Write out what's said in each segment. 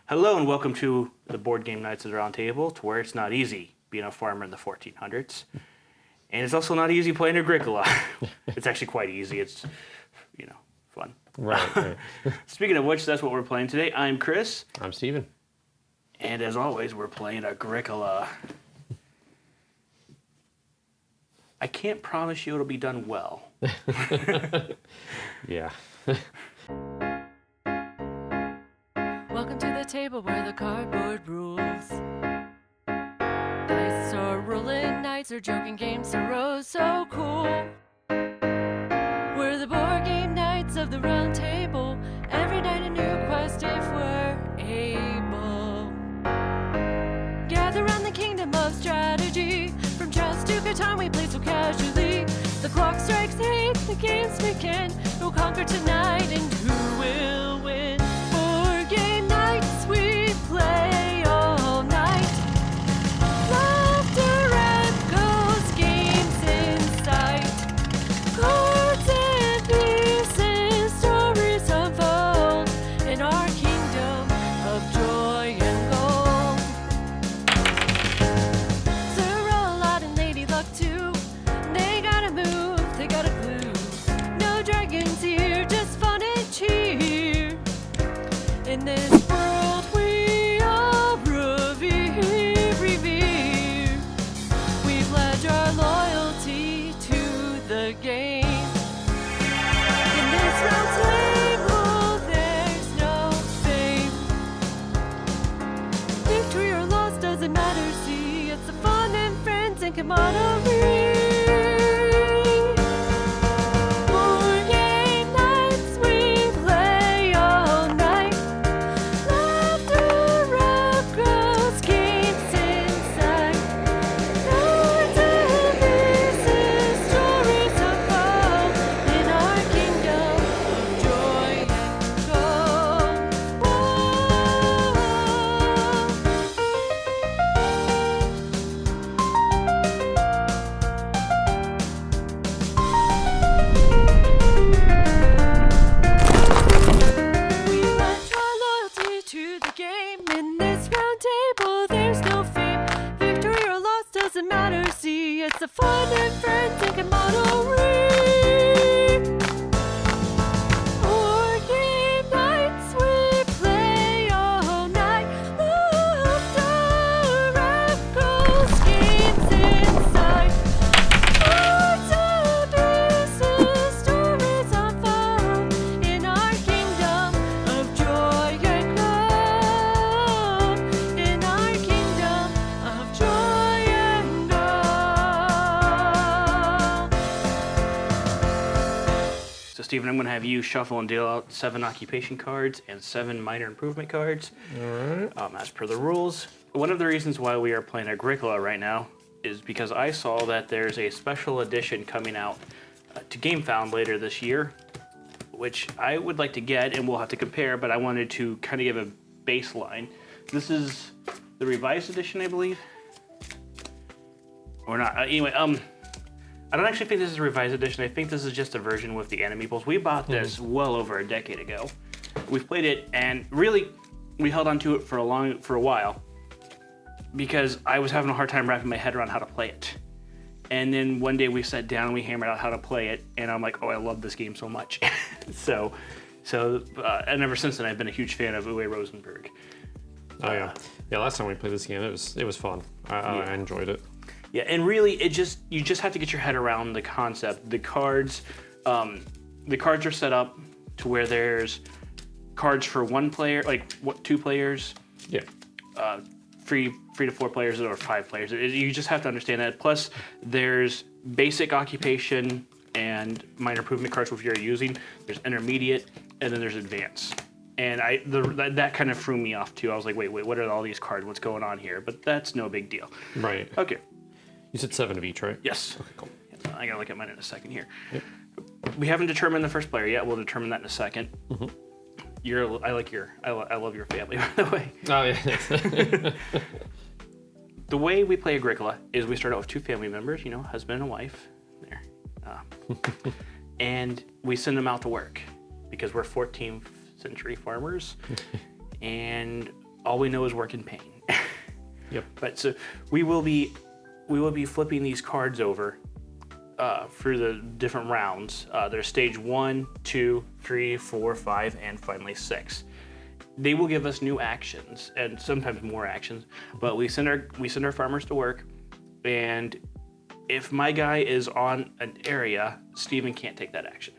Hello and welcome to the Board Game Nights at the Round Table, to where it's not easy being a farmer in the 1400s. And it's also not easy playing Agricola. It's actually quite easy. It's, fun. Right. Speaking of which, that's what we're playing today. I'm Chris. I'm Steven. And as always, we're playing Agricola. I can't promise you it'll be done well. Yeah. Welcome to the table where the cardboard rules. Dice are rolling, nights are joking, games are oh so cool. We're the board game nights of the round table. Every night a new quest if we're able. Gather round the kingdom of strategy. From chess to Catan we play so casually. The clock strikes 8, the games begin. Who'll conquer tonight and who will win? Board game nights we play all night. Laughter and ghost games in sight. Cards and pieces, stories unfold in our kingdom of joy and gold. Sir Roll-Out and Lady Luck too. They gotta move, they got a clue. No dragons here, just fun and cheer. In this world we all revere. We pledge our loyalty to the game. In this round table there's no fame. Victory or loss doesn't matter, see. It's the fun and friends and camaraderie. Board game nights we play all night. Laughter up grows games inside. Cards and pieces, stories unfold in our kingdom of joy and gold. We pledge our loyalty to the game. In this round table, there's no fame. Victory or loss doesn't matter. See, it's the fun and friends and camaraderie. Board game nights we play all night. Laughter and ghost games inside. Cards and pieces, stories unfold in our kingdom of joy and gold. In our kingdom of joy and gold. So, Stephen, I'm going to have you shuffle and deal out 7 occupation cards and 7 minor improvement cards. All right. As per the rules. One of the reasons why we are playing Agricola right now is because I saw that there's a special edition coming out to GameFound later this year, which I would like to get, and we'll have to compare, but I wanted to kind of give a baseline. This is the revised edition, I believe. Or not. Anyway, I don't actually think this is a revised edition. I think this is just a version with the enemy meeples. We bought this well over a decade ago. We've played it, and really, we held on to it for a while because I was having a hard time wrapping my head around how to play it. And then one day we sat down and we hammered out how to play it, and I'm like, oh, I love this game so much. And ever since then, I've been a huge fan of Uwe Rosenberg. Oh yeah. Yeah. Last time we played this game, it was fun. I enjoyed it. Yeah, and really, you just have to get your head around the concept. The cards are set up to where there's cards for one player, like 2 players, Yeah. 3 to 4 players, or 5 players. You just have to understand that. Plus, there's basic occupation and minor improvement cards which you're using. There's intermediate, and then there's advanced. And that kind of threw me off too. I was like, wait, what are all these cards? What's going on here? But that's no big deal. Right. Okay. You said 7 of each, right? Yes. Okay, cool. I gotta look at mine in a second here. Yep. We haven't determined the first player yet. We'll determine that in a second. Mm-hmm. I love your family, by the way. Oh yeah. The way we play Agricola is we start out with 2 family members, husband and wife. There. And we send them out to work because we're 14th century farmers. And all we know is work and pain. Yep. But so we will be flipping these cards over for the different rounds. There's stage 1, 2, 3, 4, 5, and finally 6. They will give us new actions and sometimes more actions, but we send our farmers to work, and if my guy is on an area, Steven can't take that action.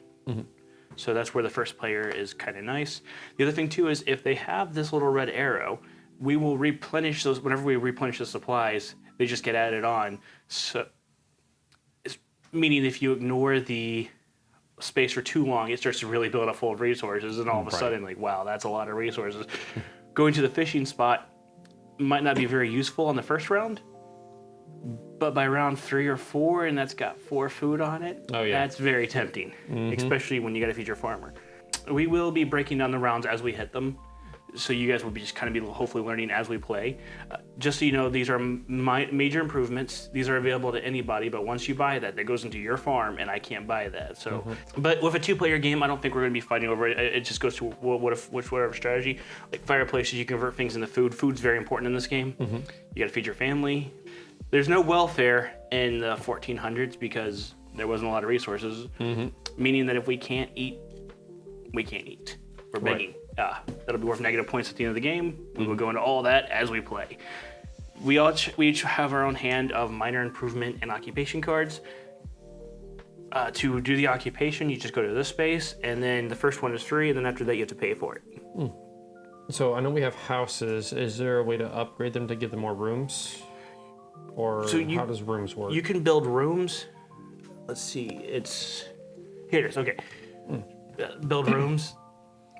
So that's where the first player is kind of nice. The other thing too is if they have this little red arrow, we will replenish those. Whenever we replenish the supplies, they just get added on. So, meaning if you ignore the space for too long, it starts to really build up full of resources, and all of a sudden, like, wow, that's a lot of resources. Going to the fishing spot might not be very useful on the first round, but by round 3 or 4, and that's got 4 food on it, that's very tempting, especially when you got to feed your farmer. We will be breaking down the rounds as we hit them, so you guys will be just kind of be hopefully learning as we play. Just so you know, these are major improvements. These are available to anybody, but once you buy that goes into your farm, and I can't buy that. So, but with a 2-player game, I don't think we're going to be fighting over it. It just goes to whatever strategy. Like fireplaces, you convert things into food. Food's very important in this game. You got to feed your family. There's no welfare in the 1400s because there wasn't a lot of resources, meaning that if we can't eat, we can't eat. We're begging. That'll be worth negative points at the end of the game. We will go into all that as we play. We each have our own hand of minor improvement and occupation cards. To do the occupation, you just go to this space, and then the first one is free, and then after that you have to pay for it. So I know we have houses. Is there a way to upgrade them to give them more rooms? Or how does rooms work? You can build rooms. Let's see. Here it is. Okay. Build rooms.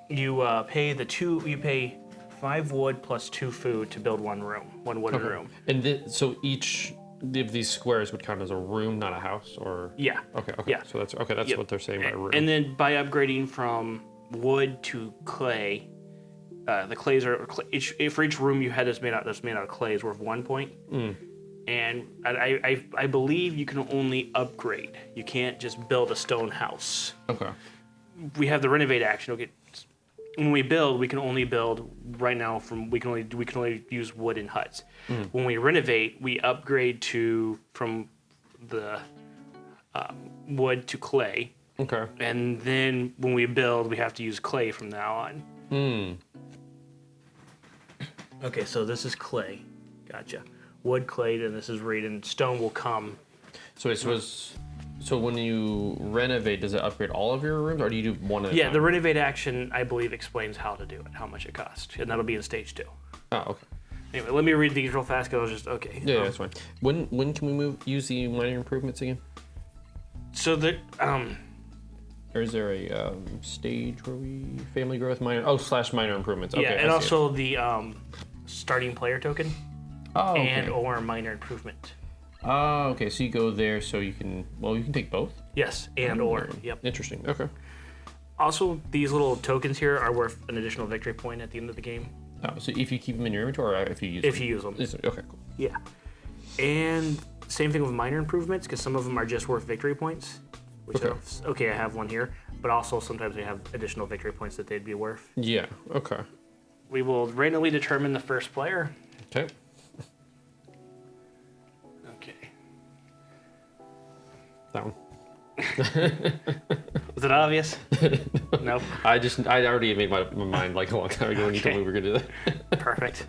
You pay 5 wood plus 2 food to build 1 room, 1 wooden room. And so each of these squares would count as a room, not a house, or yeah. Okay. Yeah. So that's what they're saying by room. And then by upgrading from wood to clay, the clays are for each room you had that's made out of clay is worth 1 point. And I believe you can only upgrade. You can't just build a stone house. Okay. We have the renovate action. Okay. When we build, we can only build right now we can only use wooden huts. When we renovate, we upgrade from the wood to clay. Okay. And then when we build, we have to use clay from now on. Okay, so this is clay. Gotcha. Wood, clay, and this is reed, and stone will come. So when you renovate, does it upgrade all of your rooms, or do you do one at a time? Yeah, the renovate action, I believe, explains how to do it, how much it costs, and that'll be in stage 2. Oh, okay. Anyway, let me read these real fast, because I was just, okay. Yeah, that's fine. When can we use the minor improvements again? So Or is there a stage where family growth / minor improvements? Okay, yeah, and also the starting player token. Oh, okay. And or minor improvement. Oh, okay. So you go there, so you can take both. Yes, and or. Yep. Interesting. Okay. Also, these little tokens here are worth an additional victory point at the end of the game. Oh, so if you keep them in your inventory, or if you use them? If you use them. Okay, cool. Yeah. And same thing with minor improvements, because some of them are just worth victory points. I have one here, but also sometimes we have additional victory points that they'd be worth. Yeah. Okay. We will randomly determine the first player. Okay. Okay. That one. Was it obvious? Nope. I already made my mind like a long time ago when you told me we were gonna do that. Perfect.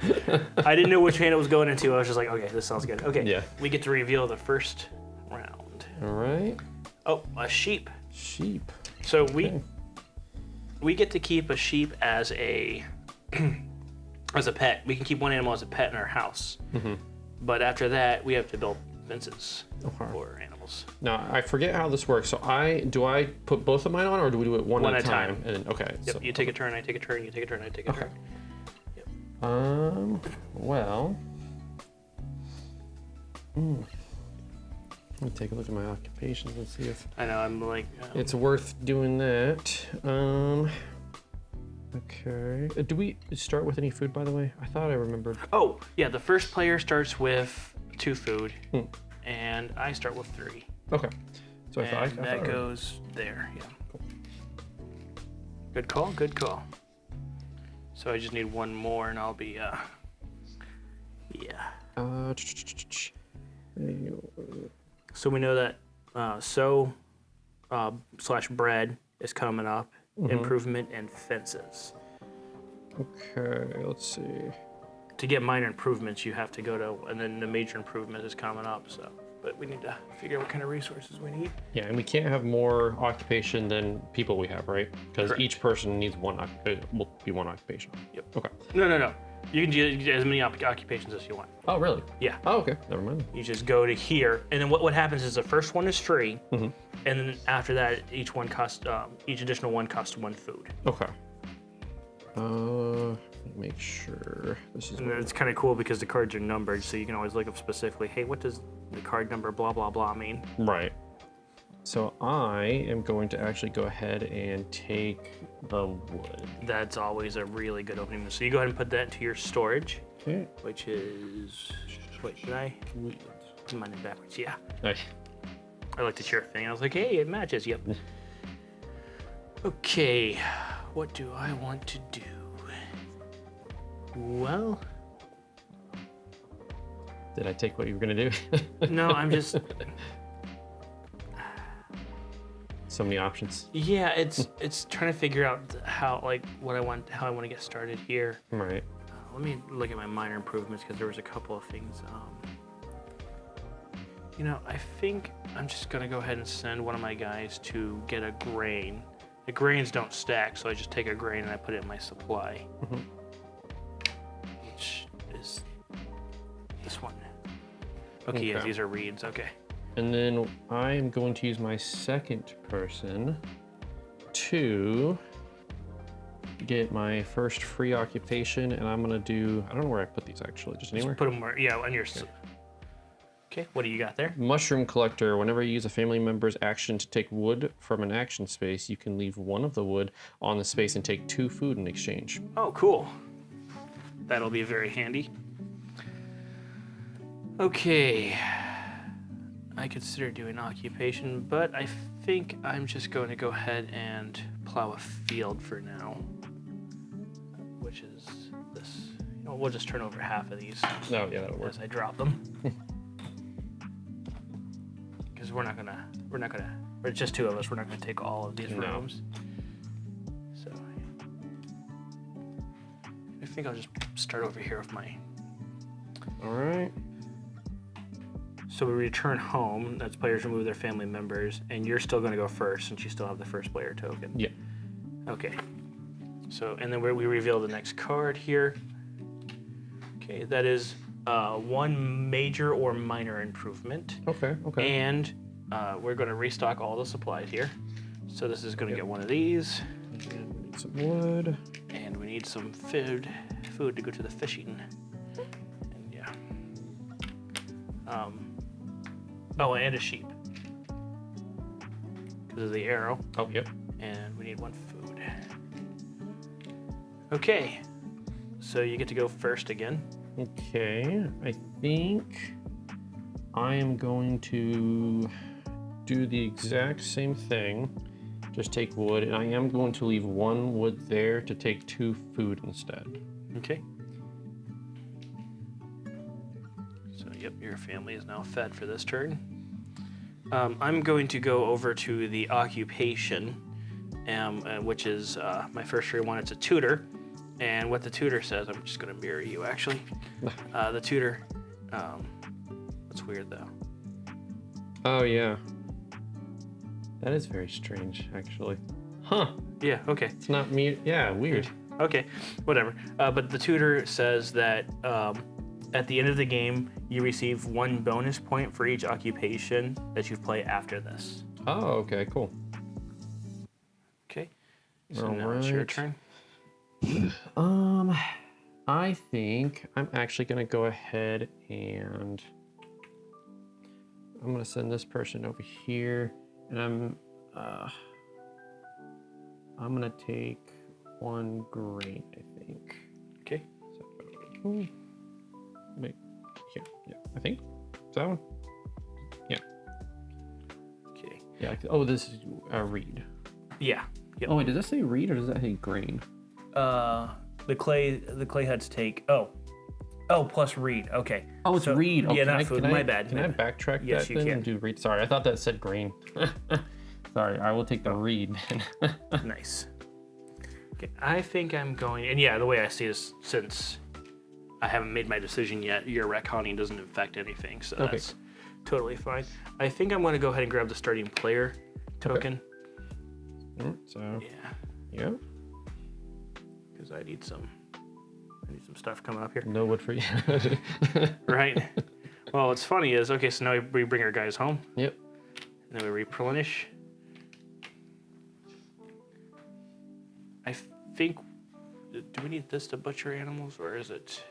I didn't know which hand it was going into. I was just like, okay, this sounds good. Okay. Yeah. We get to reveal the first round. All right. Oh, a sheep. Sheep. So we get to keep a sheep as a pet. We can keep one animal as a pet in our house. But after that, we have to build fences for animals. Now I forget how this works. So do I put both of mine on, or do we do it one at a time? And then, okay. Yep. So, you take a turn. I take a turn. You take a turn. I take a turn. Yep. Well. Let me take a look at my occupations and see if I know. I'm like. It's worth doing that. Okay. Do we start with any food, by the way? I thought I remembered. Oh, yeah. The first player starts with 2 food, and I start with 3. Okay. So I thought that goes there. Yeah. Cool. Good call. Good call. So I just need one more, and I'll be yeah. So we know that / bread is coming up. Improvement and fences. Okay, let's see. To get minor improvements, you have to go to, and then the major improvement is coming up. So, but we need to figure out what kind of resources we need. Yeah, and we can't have more occupation than people we have, right? Because Correct. each person needs one will be one occupation. Yep. Okay. No. You can do as many occupations as you want. Oh, really? Yeah. Oh, okay. Never mind. You just go to here, and then what happens is the first one is free, and then after that, each additional one costs 1 food. Okay. Make sure this is. And it's kind of cool because the cards are numbered, so you can always look up specifically. Hey, what does the card number blah blah blah mean? Right. So I am going to actually go ahead and take the wood. That's always a really good opening. So you go ahead and put that into your storage, Okay. which is did I put mine in backwards? Yeah. Nice. I looked at your thing. I was like, hey, it matches. Yep. Okay, what do I want to do? Well, Did I take what you were gonna do? no, I'm just. So many options. Yeah, it's trying to figure out how how I want to get started here. Right. Let me look at my minor improvements because there was a couple of things. I think I'm just gonna go ahead and send one of my guys to get a grain. The grains don't stack, so I just take a grain and I put it in my supply, which is this one. Okay, yeah, Okay. these are reeds. Okay. And then I am going to use my second person to get my first free occupation, and I'm gonna do, I don't know where I put these actually, just anywhere. Put them on your. Okay, what do you got there? Mushroom collector. Whenever you use a family member's action to take wood from an action space, you can leave one of the wood on the space and take 2 food in exchange. Oh, cool. That'll be very handy. Okay. I consider doing occupation, but I think I'm just going to go ahead and plow a field for now, which is this. We'll just turn over half of these No, yeah, that'll work. as I drop them. Because we're just 2 of us. We're not gonna take all of these No. rooms. So I think I'll just start over here with my. All right. So we return home. That's players remove their family members, and you're still gonna go first since you still have the first player token. Yeah. Okay. So and then we reveal the next card here. Okay, that is 1 major or minor improvement. Okay. Okay. And we're going to restock all the supplies here. So this is going to get one of these. And we need some wood. And we need some food to go to the fishing. And yeah. Oh, and a sheep. Because of the arrow. Oh, yep. And we need 1 food. Okay. So you get to go first again. Okay. I think I am going to do the exact same thing. Just take wood, and I am going to leave 1 wood there to take 2 food instead. Okay. So, yep, your family is now fed for this turn. I'm going to go over to the occupation, which is my first free one. It's a tutor. And what the tutor says, I'm just going to mirror you, actually. The tutor, that's weird, though. Oh, yeah. That is very strange, actually. Huh. Yeah, okay. It's not me. Yeah, weird. Okay, whatever. But the tutor says that at the end of the game, you receive 1 bonus point for each occupation that you play after this. Oh, okay, cool. Okay. So now it's your Alright. turn. I think I'm actually gonna go ahead and I'm gonna send this person over here, and I'm gonna take 1 grain, I think. Okay. So, wait, here, yeah, I think. Is that one? Yeah. Okay. Yeah. Oh, this is a reed. Yeah. Yep. Oh, wait, does that say reed or does that say grain? The clay huts take plus reed. Okay. Oh, it's reed. Oh, yeah, not food. My bad. Can I backtrack Yes, that you then can. and do reed? Sorry, I thought that said green. Sorry, I will take the reed. Nice. Okay, I think I'm going, and yeah, the way I see this, since I haven't made my decision yet, your retconning doesn't affect anything, so Okay. that's totally fine. I think I'm going to go ahead and grab the starting player token. So, Yeah, yeah, because I need some stuff coming up here. no wood for you. Right? Well, what's funny is, okay, so now we bring our guys home, Yep. and then we replenish. I think, do we need this to butcher animals, or is it?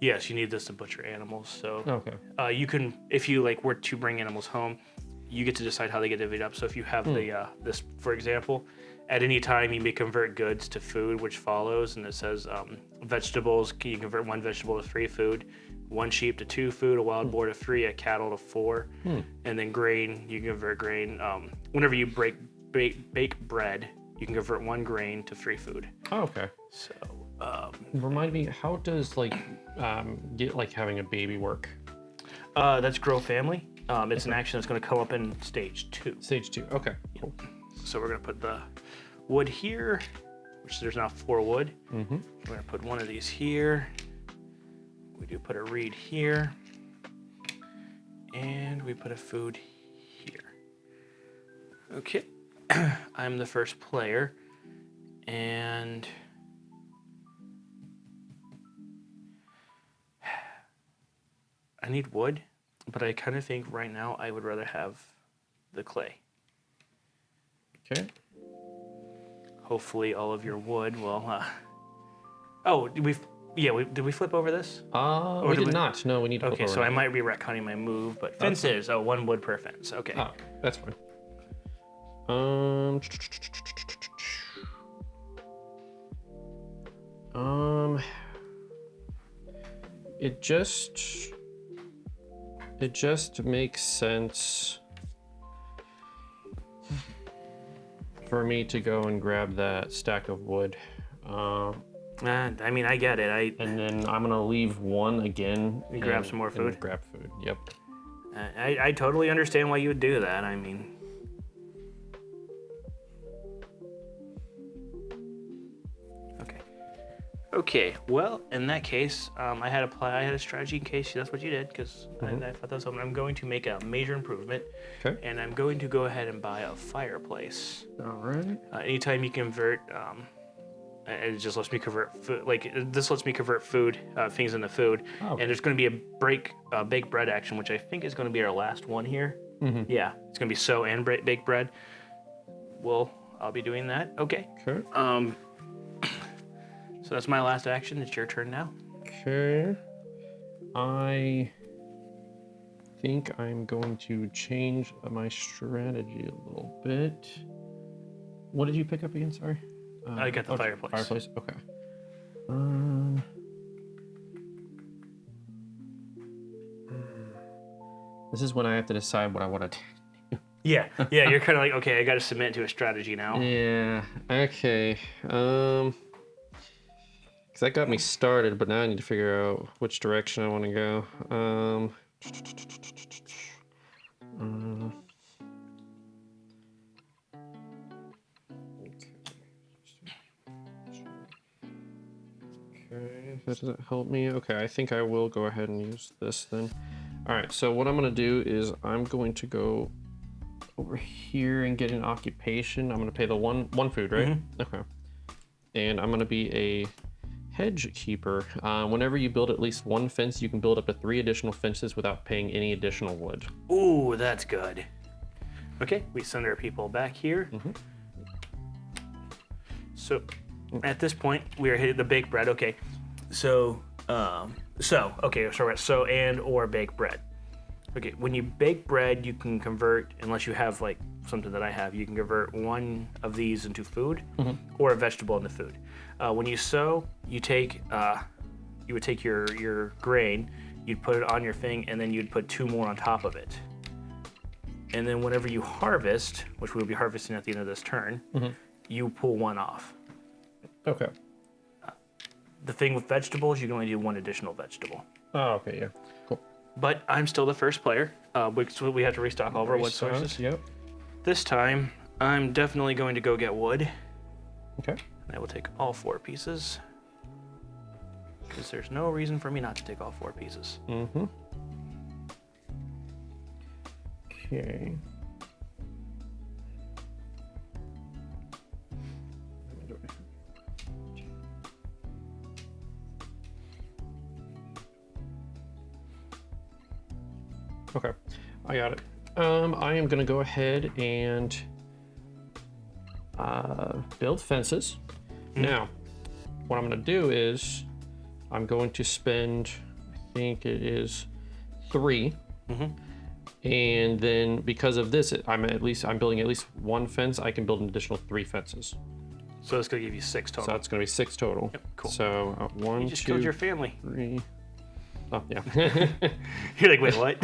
Yes, you need this to butcher animals. So Okay. you can, if you like were to bring animals home, you get to decide how they get divvied up. So if you have the this, for example, at any time you may convert goods to food, which follows, and it says vegetables. You convert 1 vegetable to 3 food, 1 sheep to 2 food, a wild boar to 3, a cattle to 4, and then grain. You can convert grain. Whenever you bake bread, you can convert 1 grain to 3 food. Oh, okay. So. Remind me, how does get having a baby work? That's grow family. It's an action that's going to come up in stage 2. Stage 2. Okay. Cool. So we're going to put the wood here, which there's now 4 wood. Mm-hmm. We're going to put one of these here. We do put a reed here. And we put a food here. Okay. I'm the first player. And I need wood, but I kind of think right now I would rather have the clay. Okay. Hopefully all of your wood will. Oh, did we flip over this? We did not. No, we need to flip Okay, over so I that. might be retconning my move, but fences. Oh, 1 wood per fence. Okay. Oh, that's fine. It just makes sense for me to go and grab that stack of wood. I mean, I get it. And then I'm gonna leave 1 again. You grab some more and food? grab food. Yep. I totally understand why you would do that. I mean. Okay. Well, in that case, I had a strategy in case that's what you did, because I thought that was something. I'm going to make a major improvement. Okay. And I'm going to go ahead and buy a fireplace. All right. Anytime you convert, it just lets me convert food. This lets me convert food, things into food. Oh. And there's going to be a bake bread action, which I think is going to be our last one here. Mm-hmm. Yeah, it's going to be sow and bake bread. Well, I'll be doing that. Okay. Okay. So that's my last action. It's your turn now. Okay. I think I'm going to change my strategy a little bit. What did you pick up again? Sorry. I got the fireplace. Fireplace. Okay. This is when I have to decide what I want to do. Yeah. You're kind of like, okay, I got to submit to a strategy now. Yeah. Okay. Because that got me started, but now I need to figure out which direction I want to go. Okay, that doesn't help me. Okay, I think I will go ahead and use this then. All right, so what I'm gonna do is I'm going to go over here and get an occupation. I'm gonna pay the one food, right? Mm-hmm. Okay. And I'm gonna be a hedge keeper. Whenever you build at least 1 fence, you can build up to 3 additional fences without paying any additional wood. Ooh, that's good. Okay, we send our people back here. Mm-hmm. So at this point, we are hitting the baked bread. Okay, so we're at sow and or bake bread. Okay, when you bake bread, you can convert, unless you have like something that I have, you can convert 1 of these into food or a vegetable into food. When you sow, you would take your grain, you'd put it on your thing, and then you'd put 2 more on top of it. And then whenever you harvest, which we'll be harvesting at the end of this turn, you pull one off. Okay. The thing with vegetables, you can only do one additional vegetable. Oh, okay, yeah. Cool. But I'm still the first player. We have to restock all of our wood Restock, sources. Yep. This time, I'm definitely going to go get wood. Okay. And I will take all 4 pieces. Because there's no reason for me not to take all 4 pieces. Mm-hmm. Okay. Okay, I got it. I am gonna go ahead and build fences. Now, what I'm gonna do is I'm going to spend, I think it is 3. And then because of this, I'm building at least 1 fence. I can build an additional 3 fences. So it's going to give you 6 total. So that's gonna be 6 total. Yep, cool. So 1, You just 2, killed your family. 3. Oh yeah. You're like, wait, what?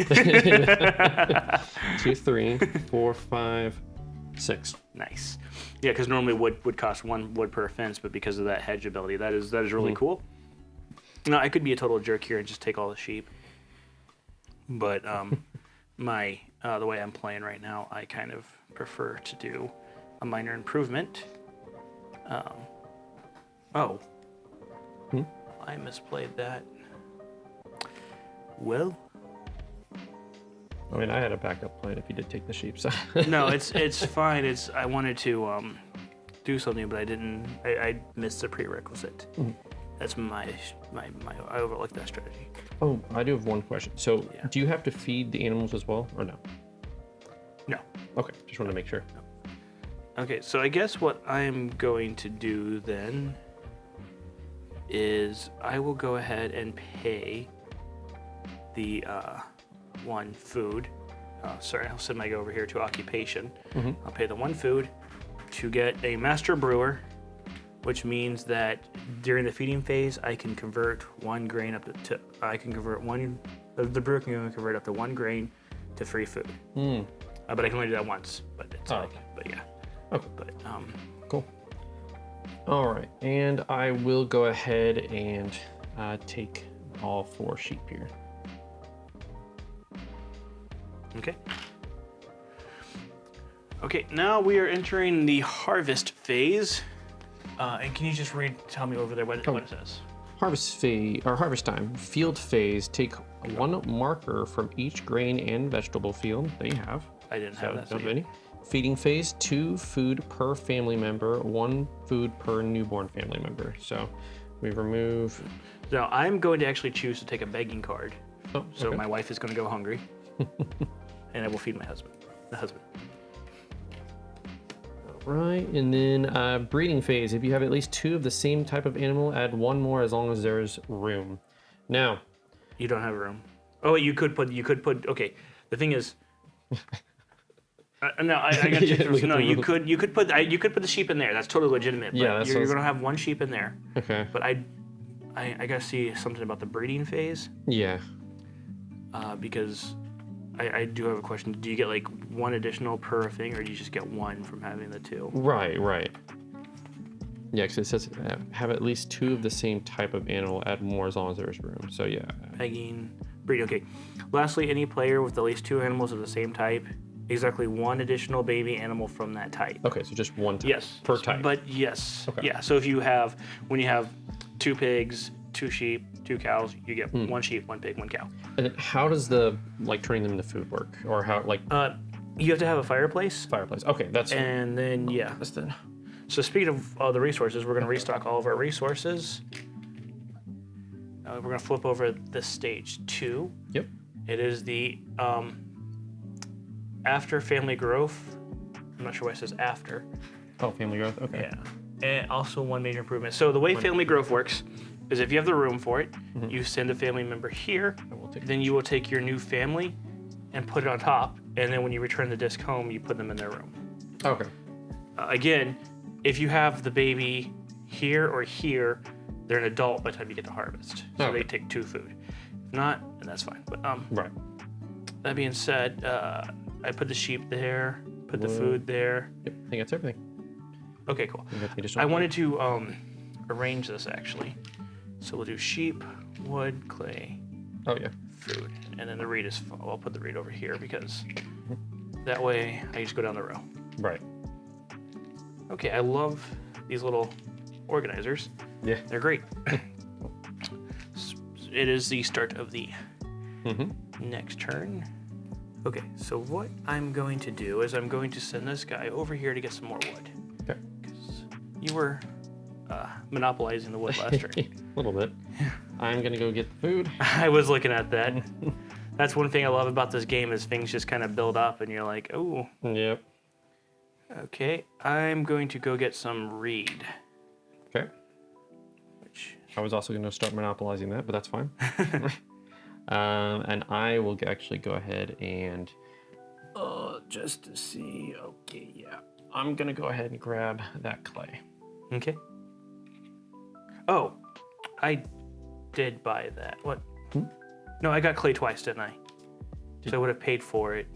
2, 3, 4, 5, 6. Nice. Yeah, because normally wood would cost 1 wood per fence, but because of that hedge ability, that is really cool. Now, I could be a total jerk here and just take all the sheep. But the way I'm playing right now, I kind of prefer to do a minor improvement. I misplayed that. Well, I mean, I had a backup plan if you did take the sheep. So. no, it's fine. I wanted to do something, but I didn't. I missed the prerequisite. That's I overlooked that strategy. Oh, I do have one question. So, Yeah. do you have to feed the animals as well, or no? No. Okay, just wanted to make sure. Okay, so I guess what I'm going to do then is I will go ahead and pay the 1 food. Sorry, I'll send my go over here to occupation. I'll pay the 1 food to get a master brewer, which means that during the feeding phase, I can convert 1 grain up to the brewer can convert up to 1 grain to free food. But I can only do that once. But it's okay. But yeah. Okay. But Cool. All right, and I will go ahead and take all 4 sheep here. Okay. Okay, now we are entering the harvest phase. And can you just tell me over there what it says? Harvest phase or harvest time. Field phase. Take 1 marker from each grain and vegetable field. There you have. I didn't have that. Not many. Feeding phase. 2 food per family member. 1 food per newborn family member. So we remove. Now I'm going to actually choose to take a begging card. Oh, So okay. my wife is going to go hungry, and I will feed my husband. The husband. Right, and then breeding phase. If you have at least 2 of the same type of animal, add 1 more as long as there's room. Now, You don't have room. Oh, wait, you could put. Okay, the thing is. No, I got Yeah, you. No, you could put the sheep in there. That's totally legitimate. But Yeah, that's you're what I was- gonna have 1 sheep in there. okay. But I gotta see something about the breeding phase. Yeah. Because I do have a question. Do you get like 1 additional per thing, or do you just get 1 from having the 2? Right. Yeah, because it says have at least 2 of the same type of animal, add more as long as there's room. So yeah. Pegging, breeding. Okay. Lastly, any player with at least 2 animals of the same type, exactly 1 additional baby animal from that type. Okay, so just 1 type. Yes. Per type. But yes. Okay. Yeah. So when you have 2 pigs, 2 sheep, 2 cows, you get 1 sheep, 1 pig, 1 cow. And then how does the turning them into food work, or how You have to have a fireplace. fireplace? Okay, that's And then yeah. that's then. So speaking of the resources, we're going to restock all of our resources. We're going to flip over this stage 2. Yep. It is the after family growth. I'm not sure why it says after. Oh, family growth. Okay. Yeah. And also 1 major improvement. So the way family growth works is if you have the room for it, you send a family member here, I will take then you will take your new family and put it on top, and then when you return the disc home, you put them in their room. Okay. Again, if you have the baby here or here, they're an adult by the time you get to harvest. So Okay. they take 2 food. If not, then that's fine. But Right. that being said, I put the sheep there, put the Whoa. food there. Yep. I think that's everything. Okay, cool. You got the I additional wanted to arrange this actually. So we'll do sheep, wood, clay, Oh, yeah. food, and then the reed is. I'll put the reed over here because that way I just go down the row. Right. Okay, I love these little organizers. Yeah. They're great. It is the start of the next turn. Okay, so what I'm going to do is I'm going to send this guy over here to get some more wood. Okay. Because you were monopolizing the wood last turn. A little bit. I'm going to go get the food. I was looking at that. That's one thing I love about this game is things just kind of build up and you're like, oh. Yep. Okay, I'm going to go get some reed. Okay. Which I was also going to start monopolizing that, but that's fine. And I will actually go ahead and just to see. Okay, yeah. I'm going to go ahead and grab that clay. Okay. Oh, I did buy that. What? No, I got clay twice, didn't I? So I would have paid for it.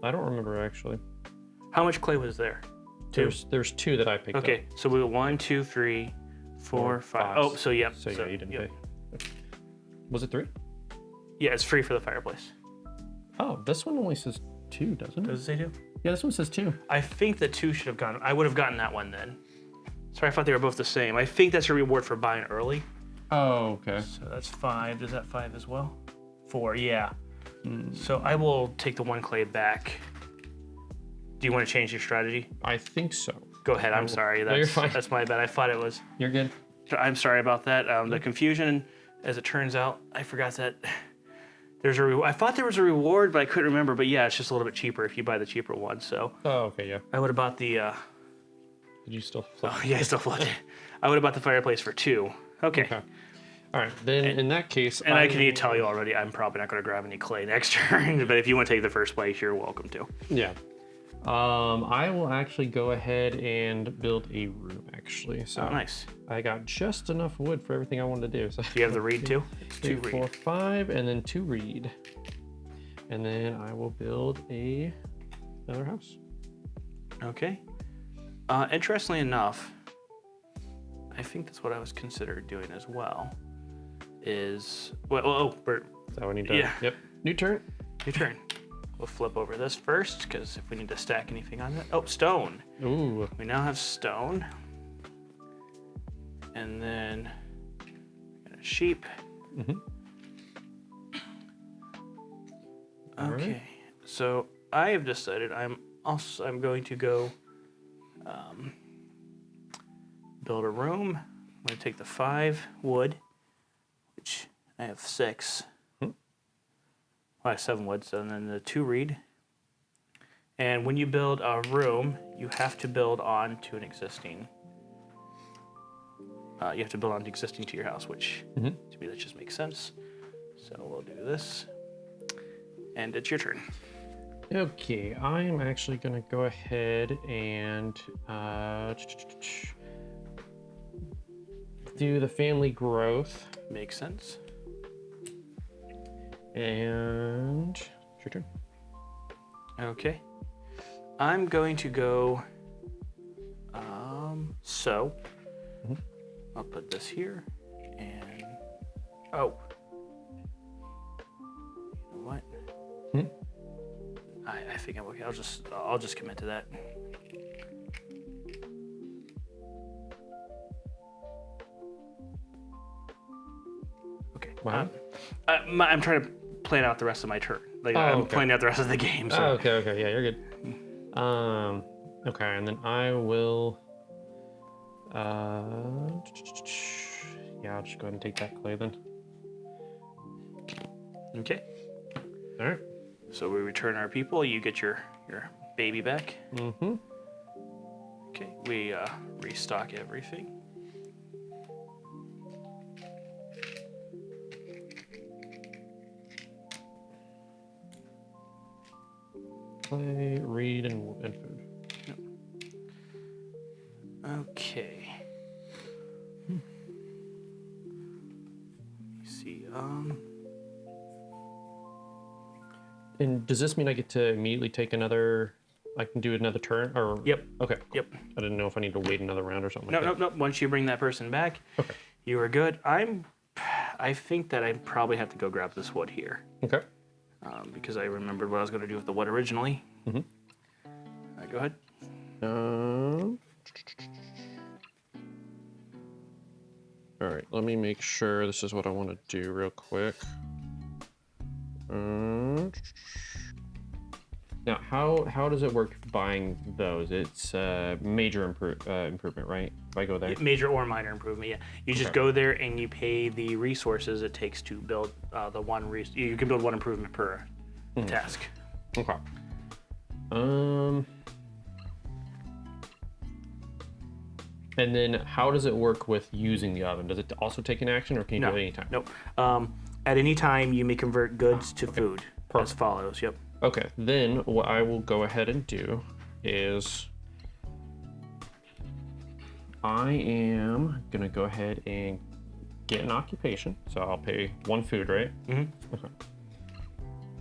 I don't remember actually. How much clay was there? Two. There's two that I picked up. Okay, so we got 1, 2, 3, 4, 5. Oh, so yep. So yeah, you didn't yep. pay. Was it 3? Yeah, it's free for the fireplace. Oh, this one only says 2, doesn't it? Does it say 2? Yeah, this one says 2. I think the 2 should have gone. I would have gotten that one then. Sorry, I thought they were both the same. I think that's a reward for buying early. Oh, okay. So that's 5. Is that 5 as well? 4, yeah. So I will take the 1 clay back. Do you want to change your strategy? I think so. Go ahead. I'm sorry. No, you're fine. That's my bad. I thought it was. You're good. I'm sorry about that. The confusion, as it turns out, I forgot that there's a I thought there was a reward, but I couldn't remember. But yeah, it's just a little bit cheaper if you buy the cheaper one. So Oh, okay, yeah. I would have bought the. Did you still flip? Oh yeah, I still flipped it. I would have bought the fireplace for 2. Okay. Okay. All right, then in that case, And I can tell you already, I'm probably not going to grab any clay next turn. But if you want to take the first place, you're welcome to. Yeah. I will actually go ahead and build a room, actually. So Oh, nice. I got just enough wood for everything I wanted to do. So Do you have the reed too? 2, 2 4, reed. 5, and then 2 reed. And then I will build another house. Okay. Interestingly enough, I think that's what I was considered doing as well. Bert, So I need to. Yeah. Yep. New turn. your turn. We'll flip over this first, because if we need to stack anything on it. Oh, stone. Ooh. We now have stone. And then a sheep. Okay. So I have decided I'm going to go build a room. I'm going to take the 5 wood, which I have 6. Well, I have 7 wood, so then the 2 reed. And when you build a room, you have to build onto an existing. You have to build onto existing to your house, which to me that just makes sense. So we'll do this, and it's your turn. Okay, I am actually going to go ahead and do the family growth. Makes sense. And it's your turn. Okay. I'm going to go. So I'll put this here, and oh, you know what? I think I'm okay. I'll just commit to that. Okay. Wow. I'm trying to plan out the rest of my turn. Like I'm okay. planning out the rest of the game. So. Oh, okay, yeah, you're good. Okay, and then I will. Yeah, I'll just go ahead and take that clay then. Okay. All right. So we return our people. You get your baby back. Mm-hmm. Okay. We restock everything. Clay, reed, and food. Okay. Let me see. And does this mean I get to immediately take another I can do another turn, or Yep. Okay. Yep. I didn't know if I need to wait another round or something. No, like no, no. Once you bring that person back, Okay. you are good. I think that I probably have to go grab this wood here Okay. because I remembered what I was going to do with the wood originally. Mm-hmm. All right, go ahead. All right. Let me make sure this is what I want to do real quick. Now, how does it work buying those? It's major improvement, right? If I go there. Major or minor improvement, yeah. You just Okay. go there and you pay the resources it takes to build the one. You can build one improvement per task. Okay. And then how does it work with using the oven? Does it also take an action, or can you do it anytime? Nope. At any time, you may convert goods to food as Perfect. follows. Yep. Okay, then what I will go ahead and do is I am gonna go ahead and get an occupation. So I'll pay 1 food, right? Mm-hmm. Okay.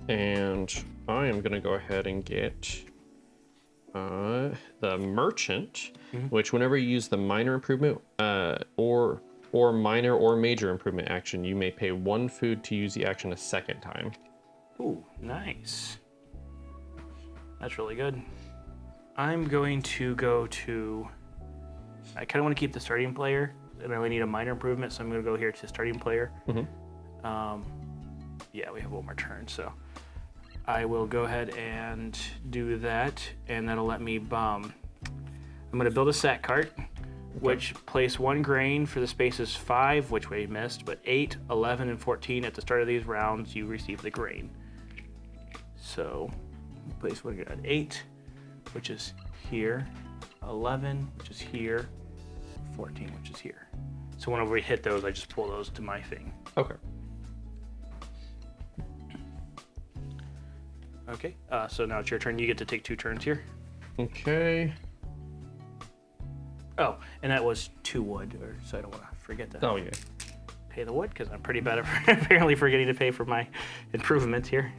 And I am gonna go ahead and get the merchant, which whenever you use the minor improvement or minor or major improvement action, you may pay 1 food to use the action a second time. Ooh, nice. That's really good. I'm going to go to... I kind of want to keep the starting player, and I only need a minor improvement, so I'm going to go here to starting player. Yeah, we have 1 more turn, so I will go ahead and do that, and that'll let me I'm going to build a sack cart, which place 1 grain for the spaces 5, which we missed, but 8, 11, and 14 at the start of these rounds, you receive the grain. So place 1 at 8, which is here, 11, which is here, 14, which is here. So whenever we hit those, I just pull those to my thing. Okay. Okay, so now it's your turn. You get to take 2 turns here. Okay. Oh, and that was 2 wood, so I don't want to forget to Oh, yeah. pay the wood, because I'm pretty bad at apparently forgetting to pay for my improvements here.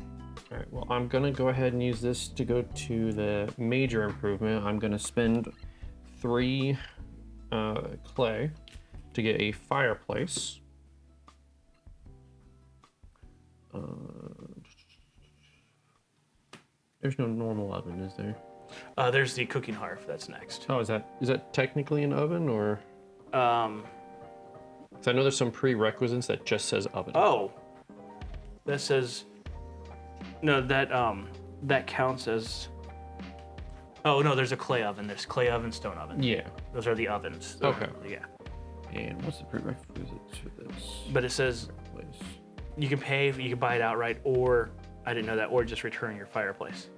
All right, well, I'm gonna go ahead and use this to go to the major improvement. I'm gonna spend 3 clay to get a fireplace. There's no normal oven, is there? There's the cooking hearth. That's next. Oh, is that technically an oven, or? Um, 'Cause I know there's some prerequisites that just says oven. oh, that says no. That counts as. Oh no, there's a clay oven. There's clay oven, stone oven. Yeah. Those are the ovens. Okay. Yeah. And what's the prerequisites for this? But it says Fireplace. you can pay, you can buy it outright, or I didn't know that, or just return your fireplace.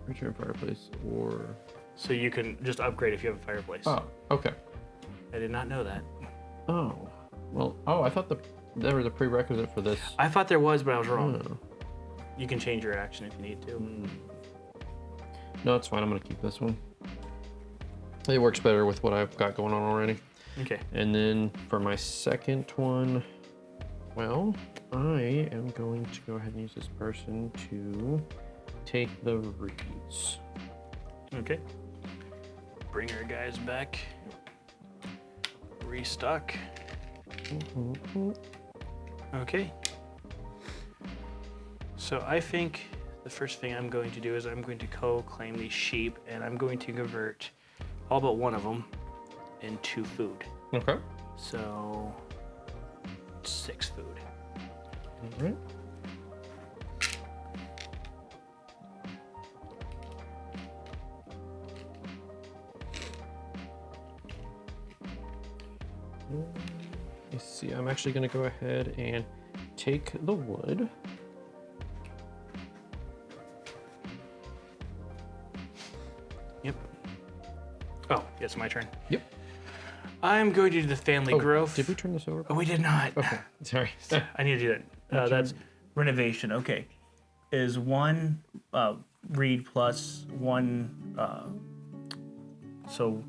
Return fireplace, or. So you can just upgrade if you have a fireplace. Oh, okay. I did not know that. Oh, well. Oh, I thought there was a prerequisite for this. I thought there was, but I was wrong. Oh. You can change your action if you need to. No, it's fine. I'm gonna keep this one. It works better with what I've got going on already. Okay. And then for my second one, well, I am going to go ahead and use this person to take the reeds. Okay. Bring our guys back. Restock. Okay. So I think the first thing I'm going to do is I'm going to co-claim these sheep, and I'm going to convert all but one of them into food. Okay. So 6 food. All right. Let's see. I'm actually going to go ahead and take the wood. Yep. Oh, it's my turn. Yep. I'm going to do the family growth. Did we turn this over? Oh, we did not. Okay. Sorry. I need to do that. That's renovation. Okay. Is 1 reed plus 1. So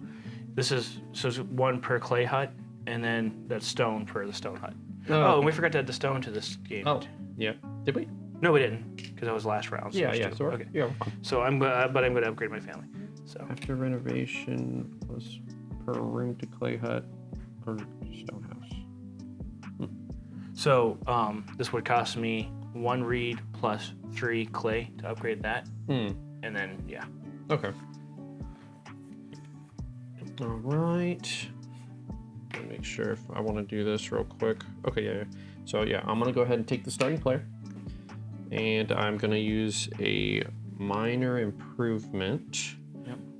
this is 1 per clay hut, and then that's stone per the stone hut. Oh, and we forgot to add the stone to this game. Oh, yeah. Did we? No, we didn't, because that was last round. So Yeah, there's yeah. two. So Okay. yeah, we're fine. So I'm going to upgrade my family. So After renovation plus per room to clay hut or stone house. So this would cost me 1 reed plus 3 clay to upgrade that. And then, yeah. Okay. All right. Let me make sure if I want to do this real quick. Okay, yeah. So yeah, I'm gonna go ahead and take the starting player, and I'm gonna use a minor improvement,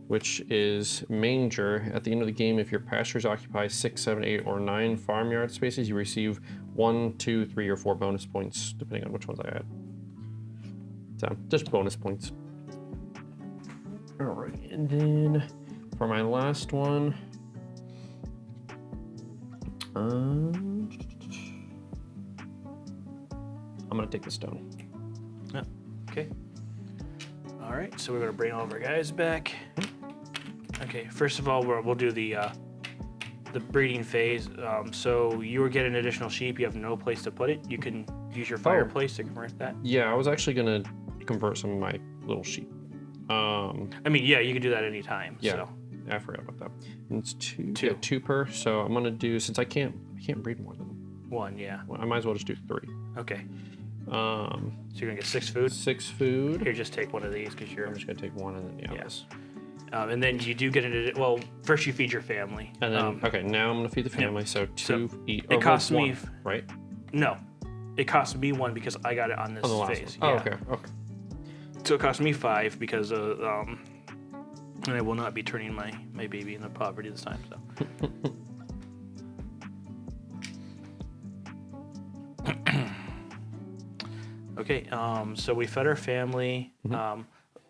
which is manger. At the end of the game, if your pastures occupy 6, 7, 8, or 9 farmyard spaces, you receive 1, 2, 3, or 4 bonus points, depending on which ones I add. So just bonus points. All right, and then for my last one, I'm gonna take the stone. Oh, okay. All right, so we're gonna bring all of our guys back. Okay, first of all, we'll do the breeding phase. So you were getting additional sheep. You have no place to put it. You can use your fireplace to convert that. Yeah, I was actually gonna convert some of my little sheep. I mean, yeah, you can do that anytime. Yeah, So. I forgot about that. And it's two. Two. Yeah, 2 per. So I'm gonna do, since I can't breed more than 1, yeah. one, I might as well just do 3. Okay. So you're gonna get 6 food. 6 food. Here, just take one of these because you're. I'm just gonna take 1 and then yeah. Yes. And then you do get it. Well, first you feed your family. And then okay, now I'm gonna feed the family. So 2 eat. It costs me. Right. No, it costs me 1 because I got it on this On the last phase. one. Yeah. Oh, okay. Okay. So it cost me 5 because and I will not be turning my baby into poverty this time. So. Okay. So we fed our family.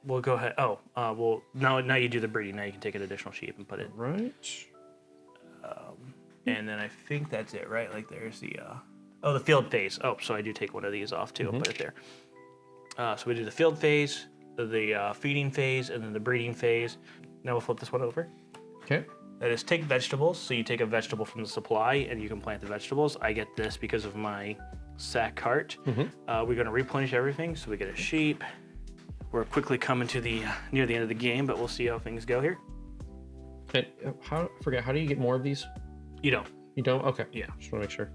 We'll go ahead. Oh, well, now you do the breeding. Now you can take an additional sheep and put it. Right. And then I think that's it, right? Like there's the the field phase. Oh, so I do take one of these off too and put it there. So we do the field phase, the feeding phase, and then the breeding phase. Now we'll flip this one over. Okay. That is take vegetables. So you take a vegetable from the supply and you can plant the vegetables. I get this because of my sack cart. We're going to replenish everything. So we get a sheep. We're quickly coming to the near the end of the game, but we'll see how things go here. And I forget, how do you get more of these? You don't. You don't? Okay. Yeah. Just want to make sure.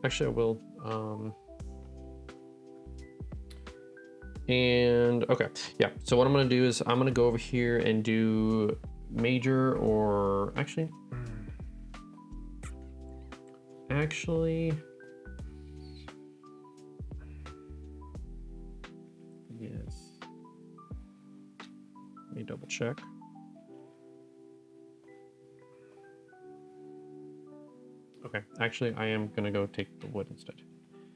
Actually, I will. And okay, yeah. So what I'm gonna do is I'm gonna go over here and do major, or actually, yes. Let me double check. Okay, actually, I am gonna go take the wood instead.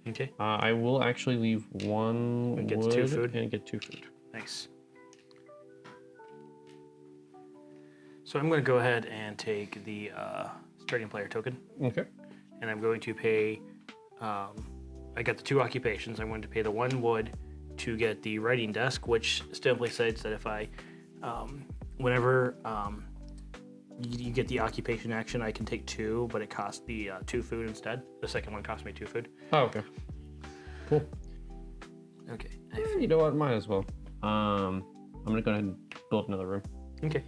Okay. I will actually leave 1 And gets wood 2 food. and get 2 food. Nice. So I'm going to go ahead and take the starting player token, Okay. and I'm going to pay. I got the 2 occupations. I'm going to pay the 1 wood to get the writing desk, which simply states that if I, whenever you get the occupation action, I can take 2, but it costs the 2 food instead. The second one cost me 2 food. Oh, okay. Cool. Okay. You know what? Might as well. I'm gonna go ahead and build another room. Okay.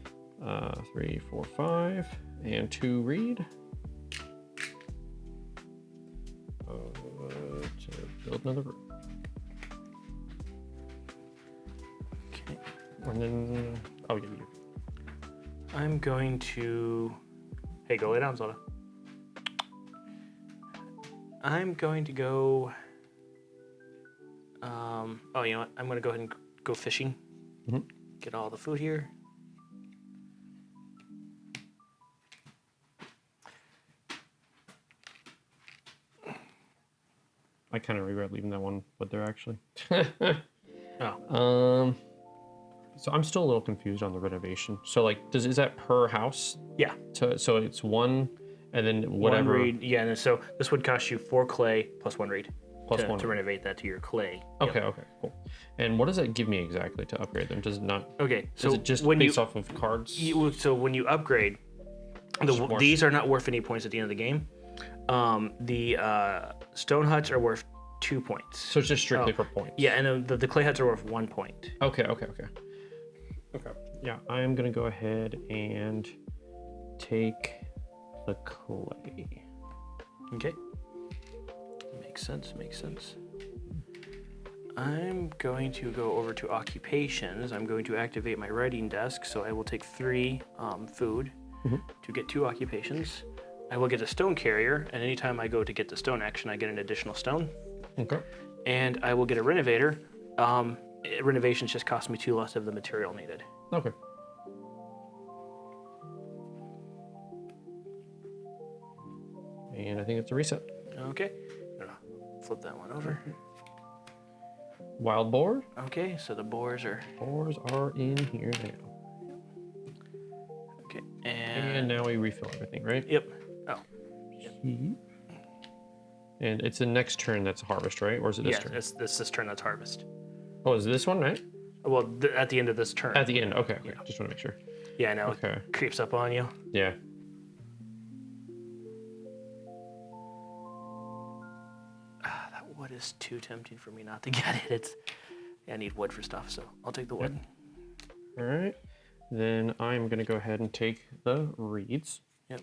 3, 4, 5, and 2 read. To build another room. Okay. And then, oh yeah, you. I'm going to. Hey, go lay down, Zelda. I'm going to go. Oh, you know what? I'm going to go ahead and go fishing. Get all the food here. I kind of regret leaving that one, but there actually. Oh. So I'm still a little confused on the renovation. So like, is that per house? Yeah. So it's 1, and then whatever. 1 reed. Yeah, and so this would cost you 4 clay plus 1 reed. Plus to, 1. to renovate that to your clay. Okay, okay, cool. And what does that give me exactly to upgrade them? Does it not? Okay, so Is it just when based off of cards? So when you upgrade, these are not worth any points at the end of the game. The stone huts are worth 2 points. So it's just strictly for points. Yeah, and the clay huts are worth 1 point. Okay. Yeah, I'm gonna go ahead and take the clay. Okay. Makes sense. I'm going to go over to occupations. I'm going to activate my writing desk, so I will take 3 food to get 2 occupations. I will get a stone carrier, and anytime I go to get the stone action, I get an additional stone. Okay. And I will get a renovator. Renovations just cost me 2 less of the material needed. Okay. And I think it's a reset. Okay. I'm gonna flip that one over. Wild boar. Okay, so the boars are... Boars are in here now. Okay, And now we refill everything, right? Yep. Oh, And it's the next turn that's harvest, right? Or is it this turn? it's this turn that's harvest. Oh, is it this one, right? Well, at the end of this turn. At the end. Okay. Just want to make sure. Yeah, now Okay. it creeps up on you. Yeah. That wood is too tempting for me not to get it. I need wood for stuff, so I'll take the wood. All right. Then I'm going to go ahead and take the reeds. Yep.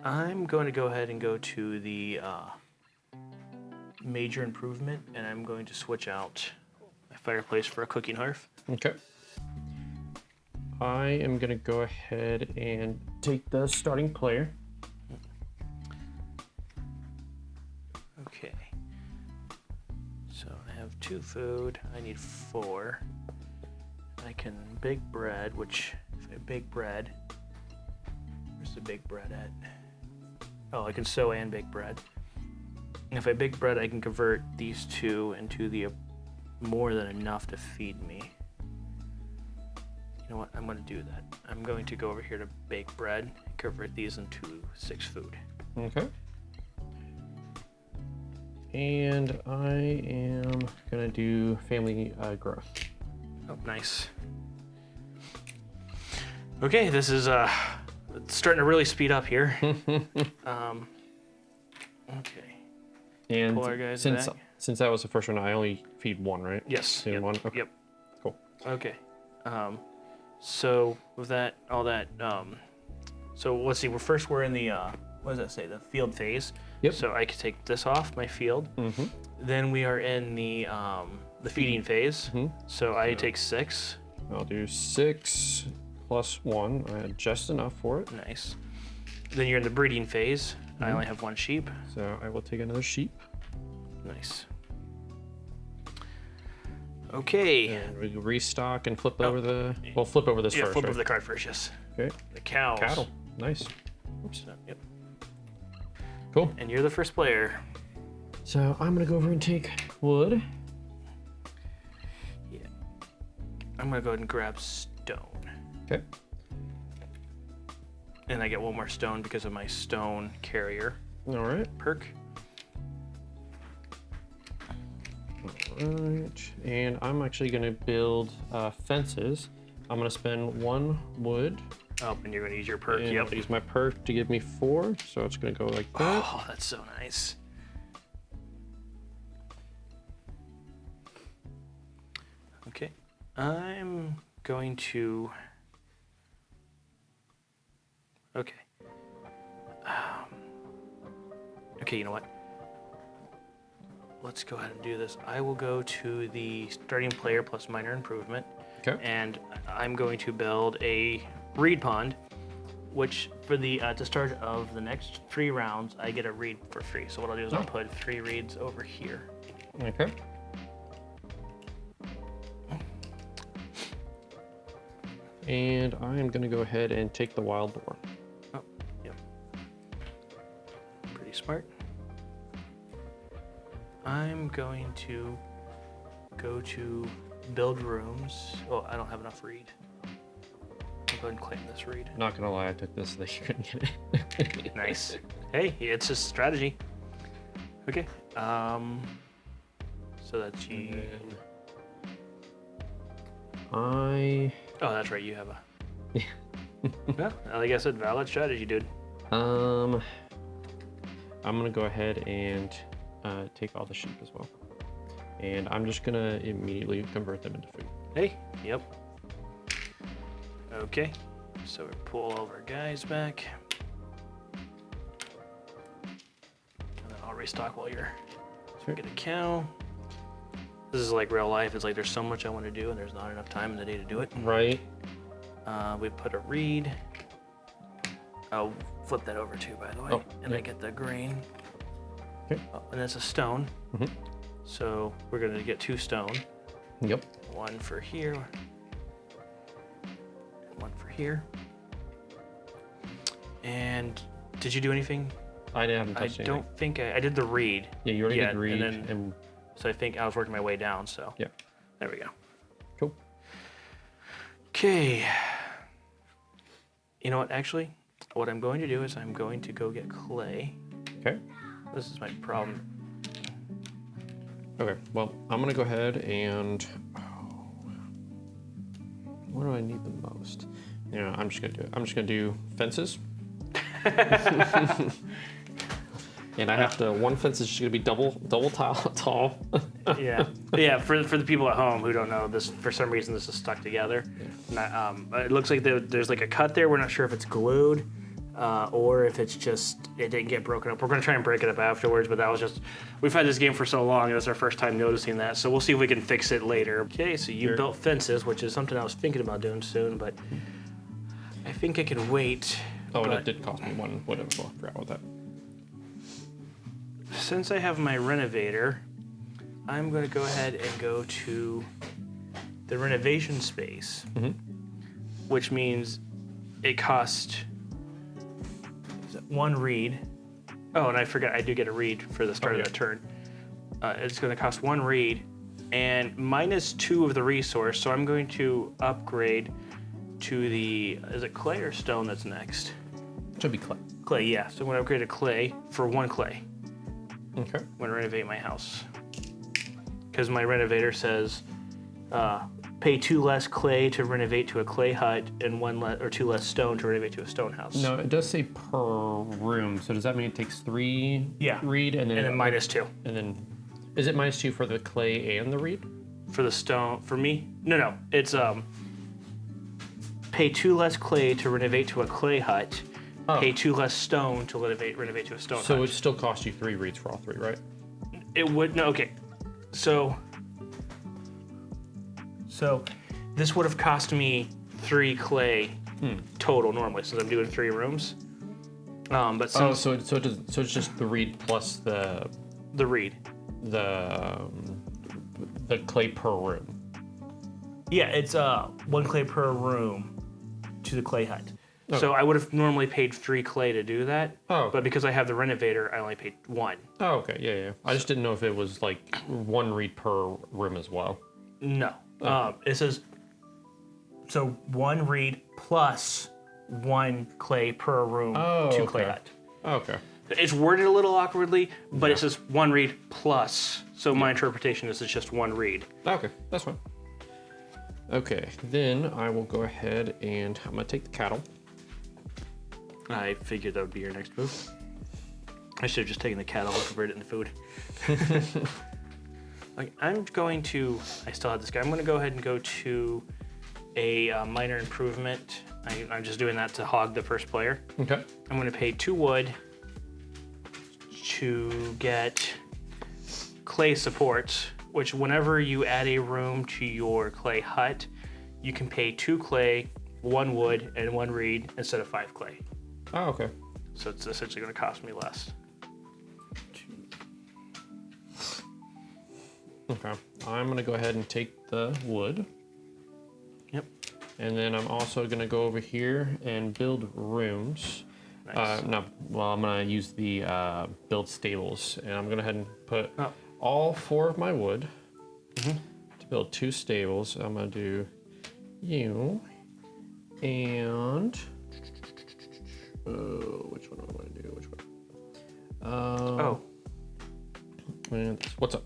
I'm going to go ahead and go to the major improvement, and I'm going to switch out my fireplace for a cooking hearth. Okay. I am going to go ahead and take the starting player. Okay. So I have 2 food. I need 4. I can bake bread, which if I bake bread, where's the bake bread at? Oh, I can sew and bake bread. And if I bake bread, I can convert these 2 into the more than enough to feed me. You know what? I'm going to do that. I'm going to go over here to bake bread and convert these into 6 food. Okay. And I am going to do family growth. Oh, nice. Okay, this is it's starting to really speed up here. Okay. And Pull our guys since back. since that was the first one, I only feed 1, right? Yes. Feed Yep. 1. Okay. Yep. Cool. Okay. So with that, all that, so let's see. We're in the what does that say? The field phase. Yep. So I can take this off my field. Mm-hmm. Then we are in the feeding phase. Mhm. So I take 6. I'll do 6 plus 1. I had just enough for it. Nice. Then you're in the breeding phase. I only have 1 sheep. So I will take another sheep. Nice. Okay. And we restock and flip over the... Well, flip over this Yeah, first, flip right? over the card first, yes. Okay. The cows. Cattle. Nice. Oops. Yep. Cool. And you're the first player. So I'm going to go over and take wood. Yeah. I'm gonna go ahead and grab stone. Okay. And I get 1 more stone because of my stone carrier All right. perk. All right. And I'm actually going to build fences. I'm going to spend 1 wood. Oh, and you're gonna use your perk. And Yep. I'll use my perk to give me 4. So it's going to go like that. Oh, that's so nice. Okay. I'm going to... Okay. Okay, you know what? Let's go ahead and do this. I will go to the starting player plus minor improvement, Okay. and I'm going to build a reed pond, which for the to start of the next 3 rounds, I get a reed for free. So what I'll do is I'll put 3 reeds over here. Okay. And I am going to go ahead and take the wild boar. Oh, yep. Pretty smart. I'm going to go to build rooms. Oh, I don't have enough reed. I'll go ahead and claim this reed. Not going to lie, I took this so that you couldn't get it. Nice. Hey, it's just strategy. Okay. So that's you. I Oh, that's right. You have a. Well, like I said, valid strategy, dude. I'm gonna go ahead and take all the sheep as well, and I'm just gonna immediately convert them into food. Hey. Yep. Okay. So we pull all of our guys back. And then I'll restock while you're. Sure. Get a cow. This is like real life. It's like there's so much I want to do, and there's not enough time in the day to do it. Right. We put a reed. I'll flip that over too, by the way. Oh, and yeah. I get the grain. Okay. Oh, and it's a stone. Mhm. So we're gonna get 2 stone. Yep. One for here. And one for here. And did you do anything? I haven't touched anything. Don't think I did the reed. Yeah, you already yet, did read, and then- So I think I was working my way down. So yeah. there we go. Cool. Okay. You know what? Actually, what I'm going to do is I'm going to go get clay. Okay. This is my problem. Okay. Well, I'm gonna go ahead and. What do I need the most? Yeah, I'm just gonna do it. I'm just gonna do fences. And I have to. One fence is just gonna be double tall. Yeah, yeah. For the people at home who don't know this, for some reason this is stuck together. Yeah. It looks like there's like a cut there. We're not sure if it's glued, or if it's just it didn't get broken up. We're gonna try and break it up afterwards, but that was just we've had this game for so long, and it's our first time noticing that. So we'll see if we can fix it later. Okay, so you Sure. built fences, which is something I was thinking about doing soon, but I think I can wait. Oh, and but it did cost me one wood as well. I forgot about that. Since I have my renovator, I'm going to go ahead and go to the renovation space, which means it costs 1 reed. Oh, and I forgot, I do get a reed for the start of yeah. that turn. It's going to cost 1 reed and -2 of the resource, so I'm going to upgrade to the, is it clay or stone that's next? Should be clay. Clay, yeah. So I'm going to upgrade to clay for 1 clay. Okay. I'm gonna renovate my house because my renovator says pay 2 less clay to renovate to a clay hut and 2 less stone to renovate to a stone house. No, it does say per room. So does that mean it takes 3 Yeah. reed and then -2 And then is it -2 for the clay and the reed? for the stone. For me, no, it's pay 2 less clay to renovate to a clay hut. Oh. Pay 2 less stone to renovate to a stone hut. So it still costs you 3 reeds for all 3, right? It would no. Okay, so this would have cost me 3 clay total normally, since I'm doing 3 rooms. But since so it's just the reed plus the reed. the clay per room. Yeah, it's 1 clay per room to the clay hut. Okay. So I would have normally paid 3 clay to do that. Oh. But because I have the renovator, I only paid 1. Oh, okay, yeah. I just didn't know if it was like 1 reed per room as well. No. It says so 1 reed plus 1 clay per room to clay okay. hut. Okay. It's worded a little awkwardly, but it says 1 reed plus. So my interpretation is it's just 1 reed. Okay, that's fine. Okay, then I will go ahead and I'm gonna take the cattle. I figured that would be your next move. I should have just taken the cattle and converted it into food. I'm going to. I still have this guy. I'm going to go ahead and go to a minor improvement. I'm just doing that to hog the first player. Okay. I'm going to pay 2 wood to get clay supports, which whenever you add a room to your clay hut, you can pay 2 clay, 1 wood, and 1 reed instead of 5 clay. Oh, okay. So it's essentially going to cost me less. Okay. I'm gonna go ahead and take the wood. Yep. And then I'm also gonna go over here and build rooms. Nice. I'm gonna use the build stables, and I'm gonna go ahead and put Oh. all 4 of my wood to build 2 stables. I'm gonna do you and which one am I gonna do? Which one? And what's up?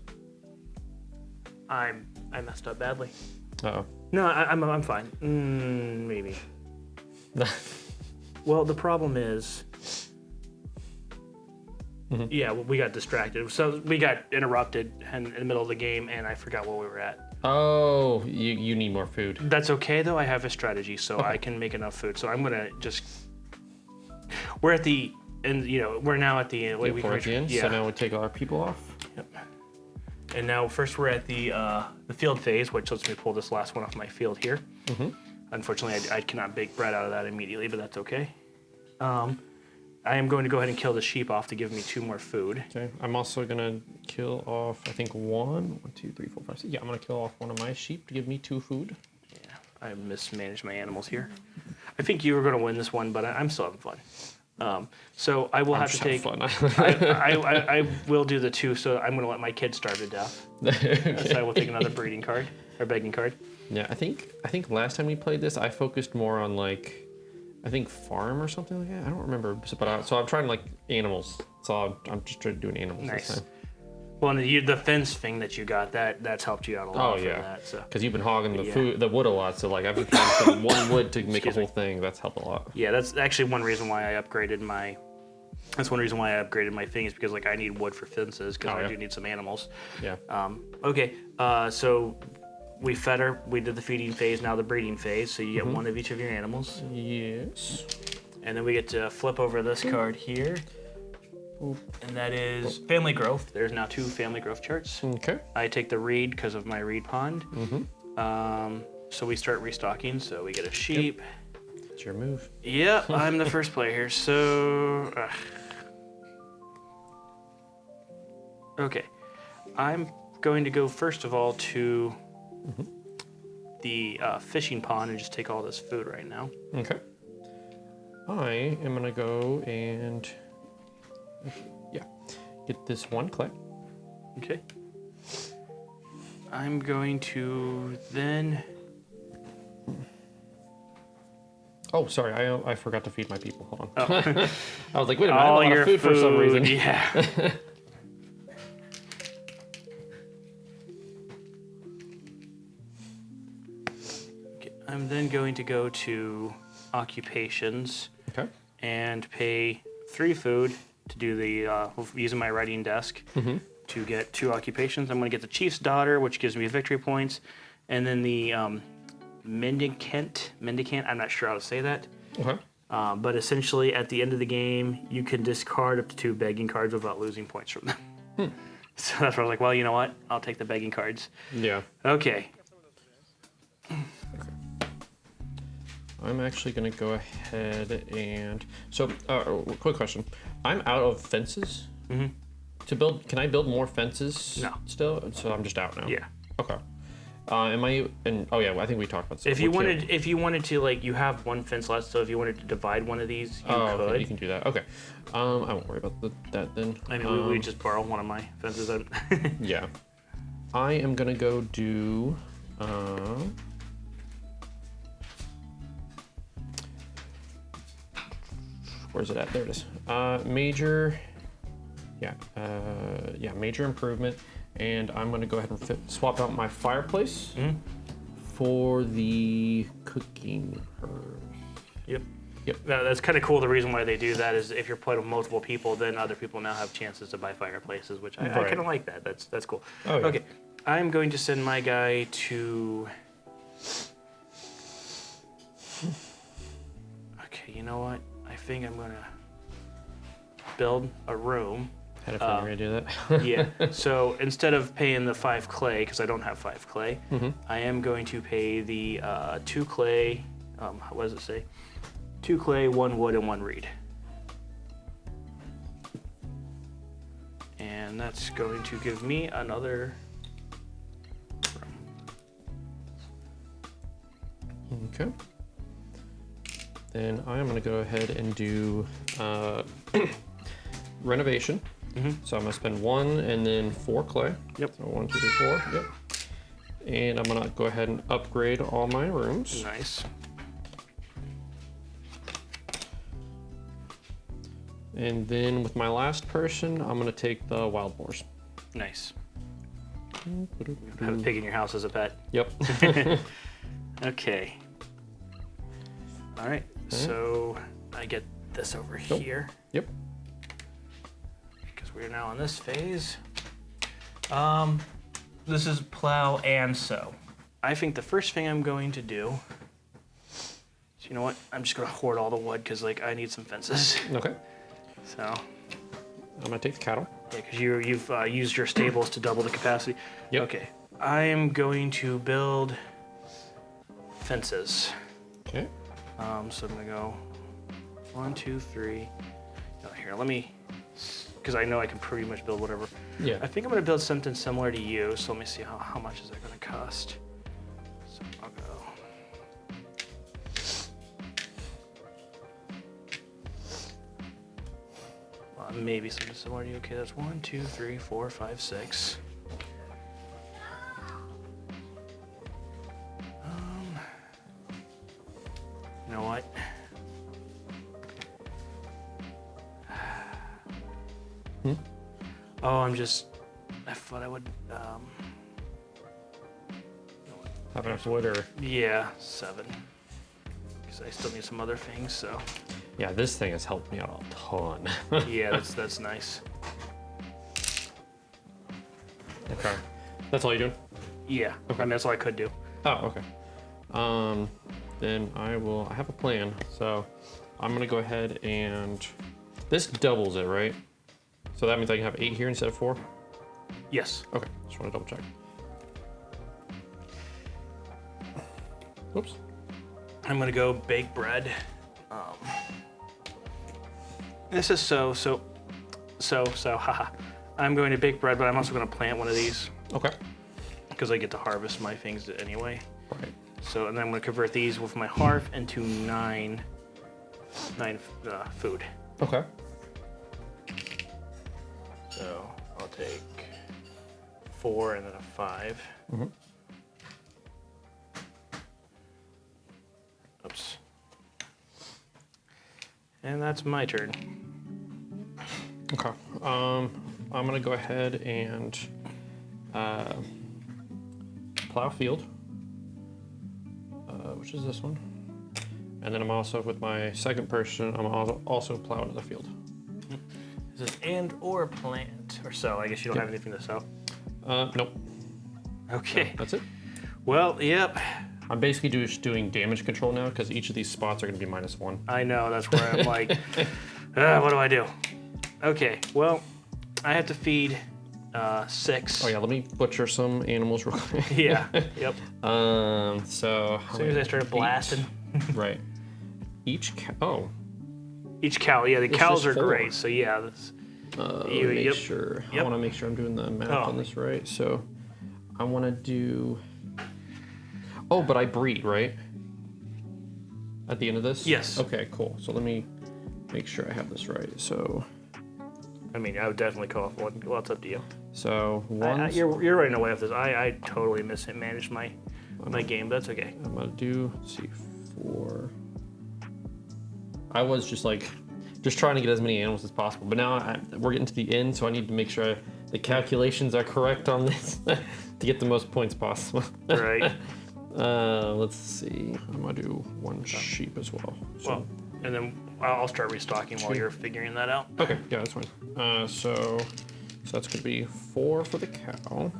I messed up badly. Uh-oh. No, I'm fine. Maybe. Well, the problem is, yeah, we got distracted. So we got interrupted in the middle of the game, and I forgot where we were at. Oh, you need more food. That's okay, though. I have a strategy, so I can make enough food. So I'm going to just... We're at the... And, we're now at the... We're at the end, yeah. so now we take our people off. Yep. And now first we're at the field phase, which lets me pull this last one off my field here. Unfortunately, I cannot bake bread out of that immediately, but that's okay. I am going to go ahead and kill the sheep off to give me 2 more food. Okay. I'm also gonna kill off, I think, 1, 2, 3, 4, 5, 6. Yeah, I'm gonna kill off one of my sheep to give me 2 food. Yeah, I mismanaged my animals here. I think you were going to win this one, but I'm still having fun. So I will have to take. Fun. I will do the 2. So I'm going to let my kids starve to death. Okay. So I will take another breeding card or begging card. Yeah, I think last time we played this, I focused more on like, I think farm or something like that. I don't remember, but so I'm trying like animals. So I'm just trying to do an animals Nice. this time. Well, and the fence thing that you got that's helped you out a lot. Oh yeah, that, so. Because you've been hogging the wood a lot. So like I've been trying to spend 1 wood to make a whole thing. That's helped a lot. Yeah, that's actually one reason why I upgraded my. That's one reason why I upgraded my thing is because like I need wood for fences because I do need some animals. Yeah. Okay. So we fed her. We did the feeding phase. Now the breeding phase. So you get 1 of each of your animals. Yes. And then we get to flip over this card here. And that is family growth. There's now 2 family growth charts. Okay. I take the reed because of my reed pond. So we start restocking. So we get a sheep. It's your move. Yep, I'm the first player here. So, okay, I'm going to go first of all to the fishing pond and just take all this food right now. Okay. I am gonna go and get this 1 clay. Okay. I'm going to then. Oh, sorry, I forgot to feed my people. Hold on. Oh. I was like, wait a minute, I have a lot of food for some reason. Yeah. Okay, I'm then going to go to occupations. Okay. And pay 3 food to do the using my writing desk to get 2 occupations. I'm going to get the chief's daughter, which gives me victory points, and then the mendicant. I'm not sure how to say that. Okay. But essentially, at the end of the game, you can discard up to 2 begging cards without losing points from them. So that's where I was like, well, you know what? I'll take the begging cards. Yeah. Okay. I'm actually gonna go ahead and quick question. I'm out of fences. To build, can I build more fences? No. Still, so I'm just out now. Yeah. Okay. Am I? And oh yeah, I think we talked about this. If you wanted to, like, you have 1 fence left, so if you wanted to divide one of these, you could. Okay, you can do that. Okay. I won't worry about that then. I mean, we just borrow one of my fences. Yeah. I am gonna go do. Where's it at? There it is. Major. Yeah. Major improvement. And I'm gonna go ahead and swap out my fireplace for the cooking herb. Yep. Yep. Now, that's kind of cool. The reason why they do that is if you're playing with multiple people, then other people now have chances to buy fireplaces, which I kind of like that. That's cool. Oh, yeah. Okay, I'm going to send my guy to. Okay, you know what? I think I'm gonna build a room. Had a feeling you were gonna do that. Yeah. So instead of paying the 5 clay, because I don't have 5 clay, I am going to pay the 2 clay. What does it say? 2 clay, 1 wood, and 1 reed. And that's going to give me another room. Okay. Then I'm gonna go ahead and do renovation. So I'm gonna spend 1 and then 4 clay. Yep. So 1, 2, 3, 4. Yep. And I'm gonna go ahead and upgrade all my rooms. Nice. And then with my last person, I'm gonna take the wild boars. Nice. Have a pig in your house as a pet. Yep. Okay. All right. So I get this over here Yep. because we're now on this phase. This is plow and sow. I think the first thing I'm going to do is, you know what? I'm just gonna hoard all the wood because like I need some fences. Okay. So. I'm gonna take the cattle. Yeah, because you've used your stables to double the capacity. Yep. Okay. I am going to build fences. Okay. So I'm gonna go 1, 2, 3. No, here, let me, because I know I can pretty much build whatever. Yeah. I think I'm gonna build something similar to you. So let me see how much is that gonna cost. So I'll go. Maybe something similar to you. Okay, that's 1, 2, 3, 4, 5, 6. You know what? Oh, I thought I would, Have enough wood or? yeah, 7. Because I still need some other things, so. Yeah, this thing has helped me out a ton. Yeah, that's nice. Okay. That's all you're doing? Yeah, I mean, that's all I could do. Oh, okay. Then I have a plan. So I'm gonna go ahead and, this doubles it, right? So that means I can have 8 here instead of 4? Yes. Okay, just wanna double check. Oops. I'm gonna go bake bread. This is so, haha. I'm going to bake bread, but I'm also gonna plant one of these Okay. because I get to harvest my things anyway. Right. So, and then I'm gonna convert these with my hearth into 9 food. Okay. So I'll take 4 and then a 5. Mm-hmm. Oops. And that's my turn. Okay. I'm gonna go ahead and plow field, which is this one, and then I'm also with my second person. I'm also plow another field. Is this and or plant or sow? I guess you don't have anything to sow. Nope. Okay. That's it. Well, yep. I'm basically just doing damage control now because each of these spots are gonna be -1. I know. That's where I'm like, what do I do? Okay. Well, I have to feed 6. Oh yeah, let me butcher some animals real quick. Yeah. Yep. So As soon as I started blasting. Right. Each cow. Each cow. Yeah, the It's cows just are 4. great. So yeah. That's, Make sure. I Yep. want to make sure I'm doing the math Oh. on this right. So I want to do. Oh, but I breed, right? At the end of this? Yes. Okay, cool. So let me make sure I have this right. So I mean, I would definitely call off one. Well, it's up to you. so one. You're running away with this. I totally mismanaged my game. But that's okay. I'm gonna do. Let's see, 4. I was just trying to get as many animals as possible, but now we're getting to the end, so I need to make sure the calculations are correct on this to get the most points possible. Right. Let's see. I'm gonna do 1 sheep as well. So, Well, and then I'll start restocking while you're figuring that out. okay, yeah, that's fine. So that's gonna be 4 for the cow.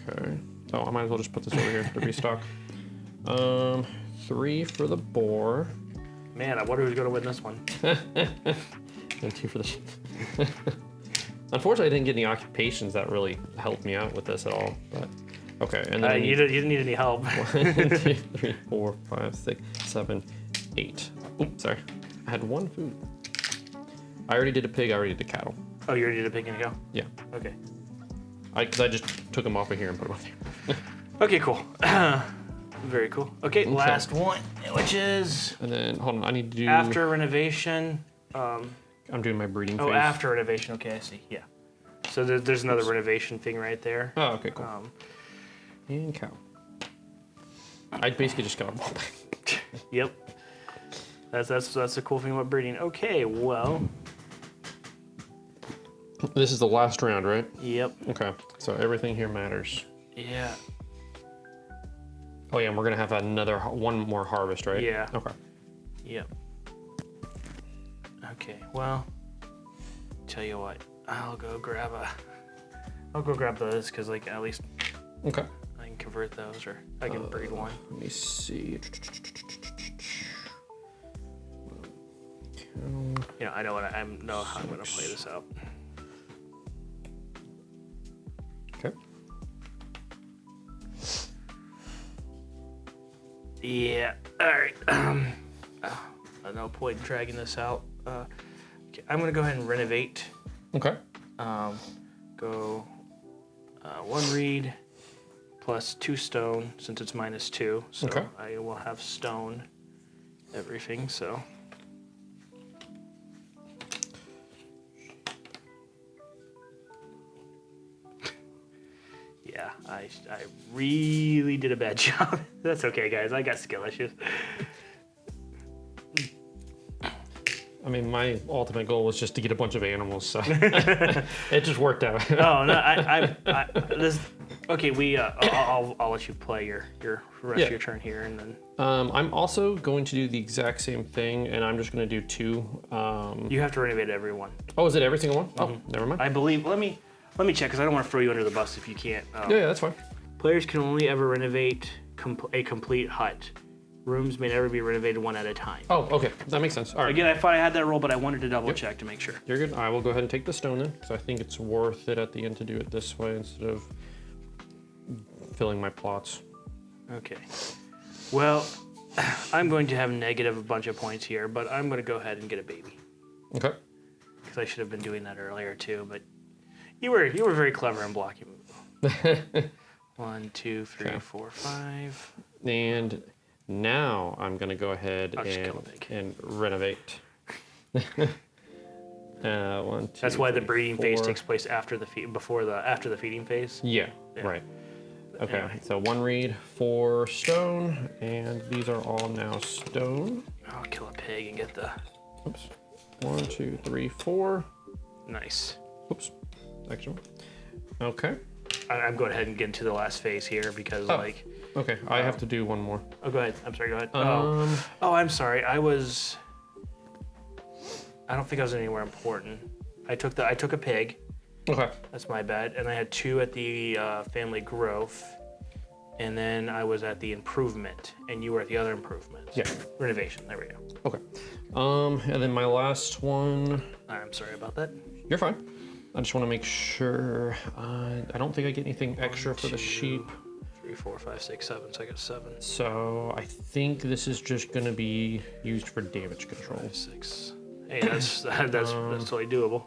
Okay. Oh, I might as well just put this over here to restock. 3 for the boar. Man, I wonder who's going to win this one. And 2 for the sheep. Unfortunately, I didn't get any occupations that really helped me out with this at all. But okay, and then You didn't need any help. 1, 2, 3, 4, 5, 6, 7, 8. Oops, sorry. I had 1 food. I already did a pig. I already did cattle. Oh, you already did a pig and a cow? Yeah. Okay. Because I just took them off of here and put them on there. Okay, cool. Very cool. Okay, last one, which is And then hold on, I need to do. after renovation. I'm doing my breeding phase. Oh, after renovation. Okay, I see. Yeah. So there's another renovation thing right there. Oh, okay, cool. And cow. I basically just got a ball. Yep. That's the cool thing about breeding. Okay, well. This is the last round, right? Yep. Okay. So everything here matters. Yeah. Oh yeah, and we're gonna have one more harvest, right? Yeah. Okay. Yep. Okay, well, tell you what, I'll go grab those, because, like, at least Okay. I can convert those, or I can breed one. Let me see. You know, I know how I'm gonna play this out. Okay. Yeah. All right. No point in dragging this out. Okay, I'm gonna go ahead and renovate. Okay. Go 1 reed plus 2 stone, since it's -2. So Okay. I will have stone everything. So. Yeah, I really did a bad job. That's okay, guys. I got skill issues. I mean, my ultimate goal was just to get a bunch of animals, so it just worked out. Oh no, this. Okay, I'll let you play your rest of your turn here, and then. I'm also going to do the exact same thing, and I'm just going to do 2. You have to renovate every one. Oh, is it every single one? Oh, never mind. I believe. Let me check, because I don't want to throw you under the bus if you can't. Yeah, that's fine. Players can only ever renovate a complete hut. Rooms may never be renovated one at a time. Oh, okay. That makes sense. All right. Again, I thought I had that rule, but I wanted to double check to make sure. You're good. I will go ahead and take the stone then, because I think it's worth it at the end to do it this way instead of filling my plots. Okay. Well, I'm going to have negative a bunch of points here, but I'm going to go ahead and get a baby. Okay. Because I should have been doing that earlier too, but you were very clever in blocking. 1, 2, 3, Okay. 4, 5. And now I'm going to go ahead I'll just kill a pig. and renovate. 1, 2, That's why the 3, breeding phase 4. takes place after the feeding phase. Yeah, Yeah. right. Okay, Anyway. so 1 reed, 4 stone, and these are all now stone. I'll kill a pig and get the Oops. 1, 2, 3, 4. nice. Oops. Extra one. Okay. I'm going ahead and get into the last phase here because Okay, I have to do one more. Oh, go ahead. I'm sorry. Go ahead. Um, Oh, I'm sorry. I don't think I was anywhere important. I took a pig. Okay. That's my bad. And I had 2 at the family growth, and then I was at the improvement, and you were at the other improvement. Yeah. Renovation. There we go. Okay. And then my last one. I'm sorry about that. You're fine. I just want to make sure. I don't think I get anything extra for the sheep. 3, 4, 5, 6, 7. So I got 7. So I think this is just going to be used for damage control. 6. Hey, that's totally doable.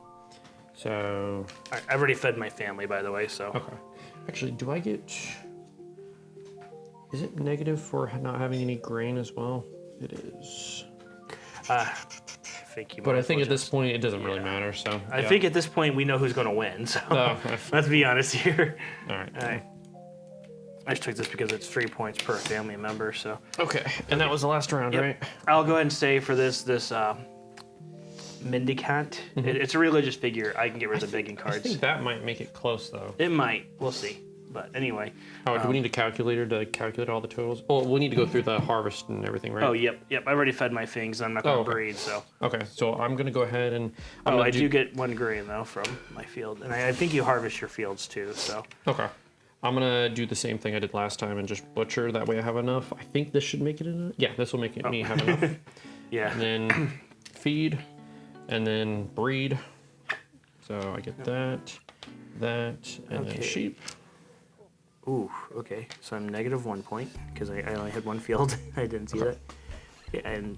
So. All right, I've already fed my family, by the way. So. Okay. Actually, do I get? Is it negative for not having any grain as well? It is. I think you. But might I think as at well this point it doesn't really Yeah. matter. So. I think at this point we know who's going to win. So let's be honest here. All right. All right. I just took this because it's 3 points per family member. So. Okay. And that was the last round, Yep. right? I'll go ahead and say for this mendicant. It's a religious figure. I can get rid of the begging I cards. think that might make it close though. It might. We'll see. But anyway. Oh, do we need a calculator to calculate all the totals? Oh, we'll need to go through the harvest and everything, right? Oh, yep. I've already fed my things. I'm not going to okay. breed, so. Okay, so I'm gonna go ahead and. I do get 1 grain though from my field, and I think you harvest your fields too. So. Okay. I'm gonna do the same thing I did last time and just butcher. That way I have enough. I think this should make it enough. Yeah, this will make it me have enough. Yeah. And then feed, and then breed. So I get that, and then sheep. Ooh, okay. So I'm negative 1 point because I only had 1 field. I didn't see that. Yeah, and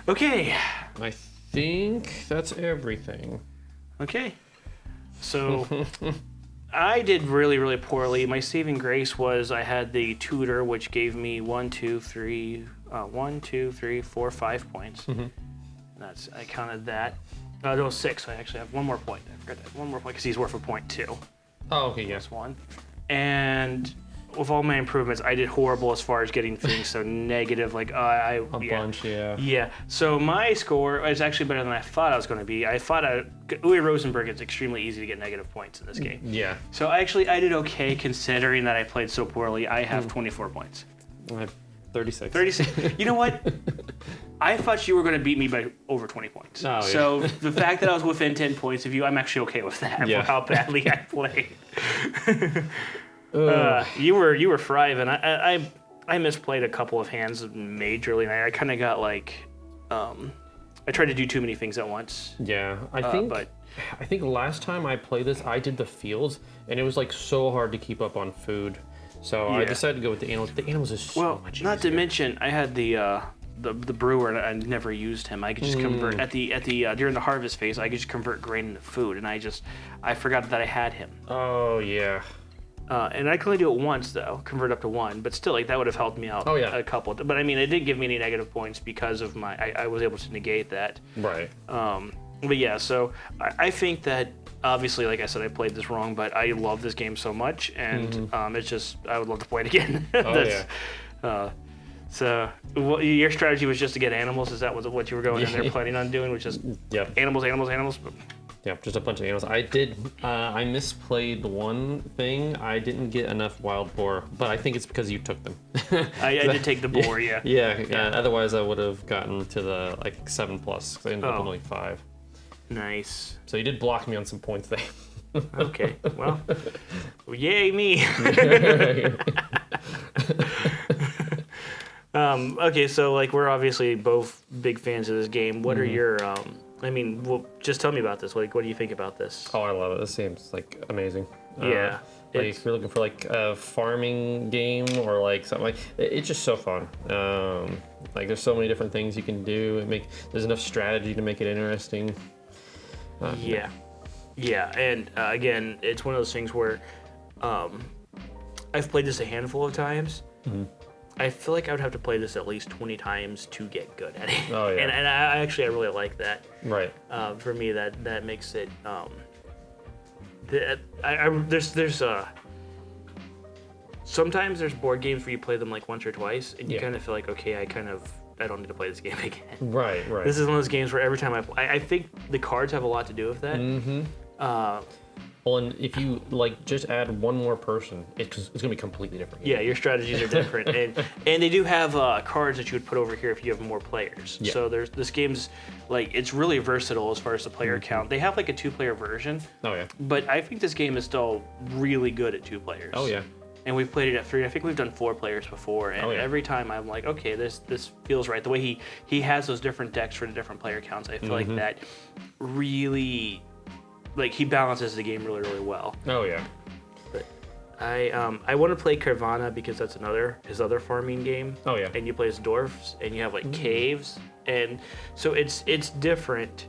okay. I think that's everything. Okay. So I did really, really poorly. My saving grace was I had the tutor, which gave me 1, 2, 3, 4, 5 points. Mm-hmm. That's I counted that. No, 6. So I actually have 1 more point. I forgot that 1 more point because he's worth a point too. Oh, okay, yes. Plus 1. And with all my improvements, I did horrible as far as getting things so negative. Like a bunch, yeah. Yeah. So my score is actually better than I thought I was going to be. I thought Uwe Rosenberg, it's extremely easy to get negative points in this game. Yeah. So I did okay considering that I played so poorly. I have 24 points. I have 36. 36. You know what? I thought you were going to beat me by over 20 points. Oh, yeah. So the fact that I was within 10 points of you, I'm actually okay with that for how badly I played. You were thriving. I misplayed a couple of hands majorly, and I kind of got like, I tried to do too many things at once. Yeah, I think last time I played this, I did the fields, and it was like so hard to keep up on food. So I decided to go with the animals. The animals is so much easier. Not to mention, I had the brewer, and I never used him. I could just convert at the during the harvest phase. I could just convert grain into food, and I forgot that I had him. Oh yeah. And I could only do it once though, convert up to 1. But still, like that would have helped me out a couple. But I mean, it didn't give me any negative points because of I was able to negate that. Right. But yeah, so I think that. Obviously, like I said, I played this wrong, but I love this game so much, and it's just I would love to play it again. So your strategy was just to get animals. Is that what you were going in there planning on doing? Which is animals. Yeah, just a bunch of animals. I misplayed the one thing. I didn't get enough wild boar, but I think it's because you took them. I did take the boar, yeah. Otherwise, I would have gotten to the 7+. Because I ended up with 5. Nice. So you did block me on some points there. Okay, well, yay me. Okay, so we're obviously both big fans of this game. What are your, just tell me about this. What do you think about this? Oh, I love it. This seems if you're looking for a farming game or something it's just so fun. There's so many different things you can do. There's enough strategy to make it interesting. And again, it's one of those things where I've played this a handful of times. I feel like I would have to play this at least 20 times to get good at it. Oh, yeah. And I really like that. Right. For me, that makes it. Sometimes there's board games where you play them once or twice, and you kind of feel like, okay, I don't need to play this game again. Right. This is one of those games where every time I play, I think the cards have a lot to do with that. Well, and if you just add one more person, it's going to be completely different. Yeah, your strategies are different, and they do have cards that you would put over here if you have more players. Yeah. So this game's it's really versatile as far as the player count. They have a 2-player version. Oh yeah. But I think this game is still really good at 2 players. Oh yeah. And we've played it at 3. I think we've done 4 players before, and every time I'm like, okay, this feels right. The way he has those different decks for the different player counts, I feel like that really, he balances the game really, really well. Oh yeah. But I want to play Carvana because that's his other farming game. Oh yeah. And you play as dwarfs, and you have caves, and so it's different.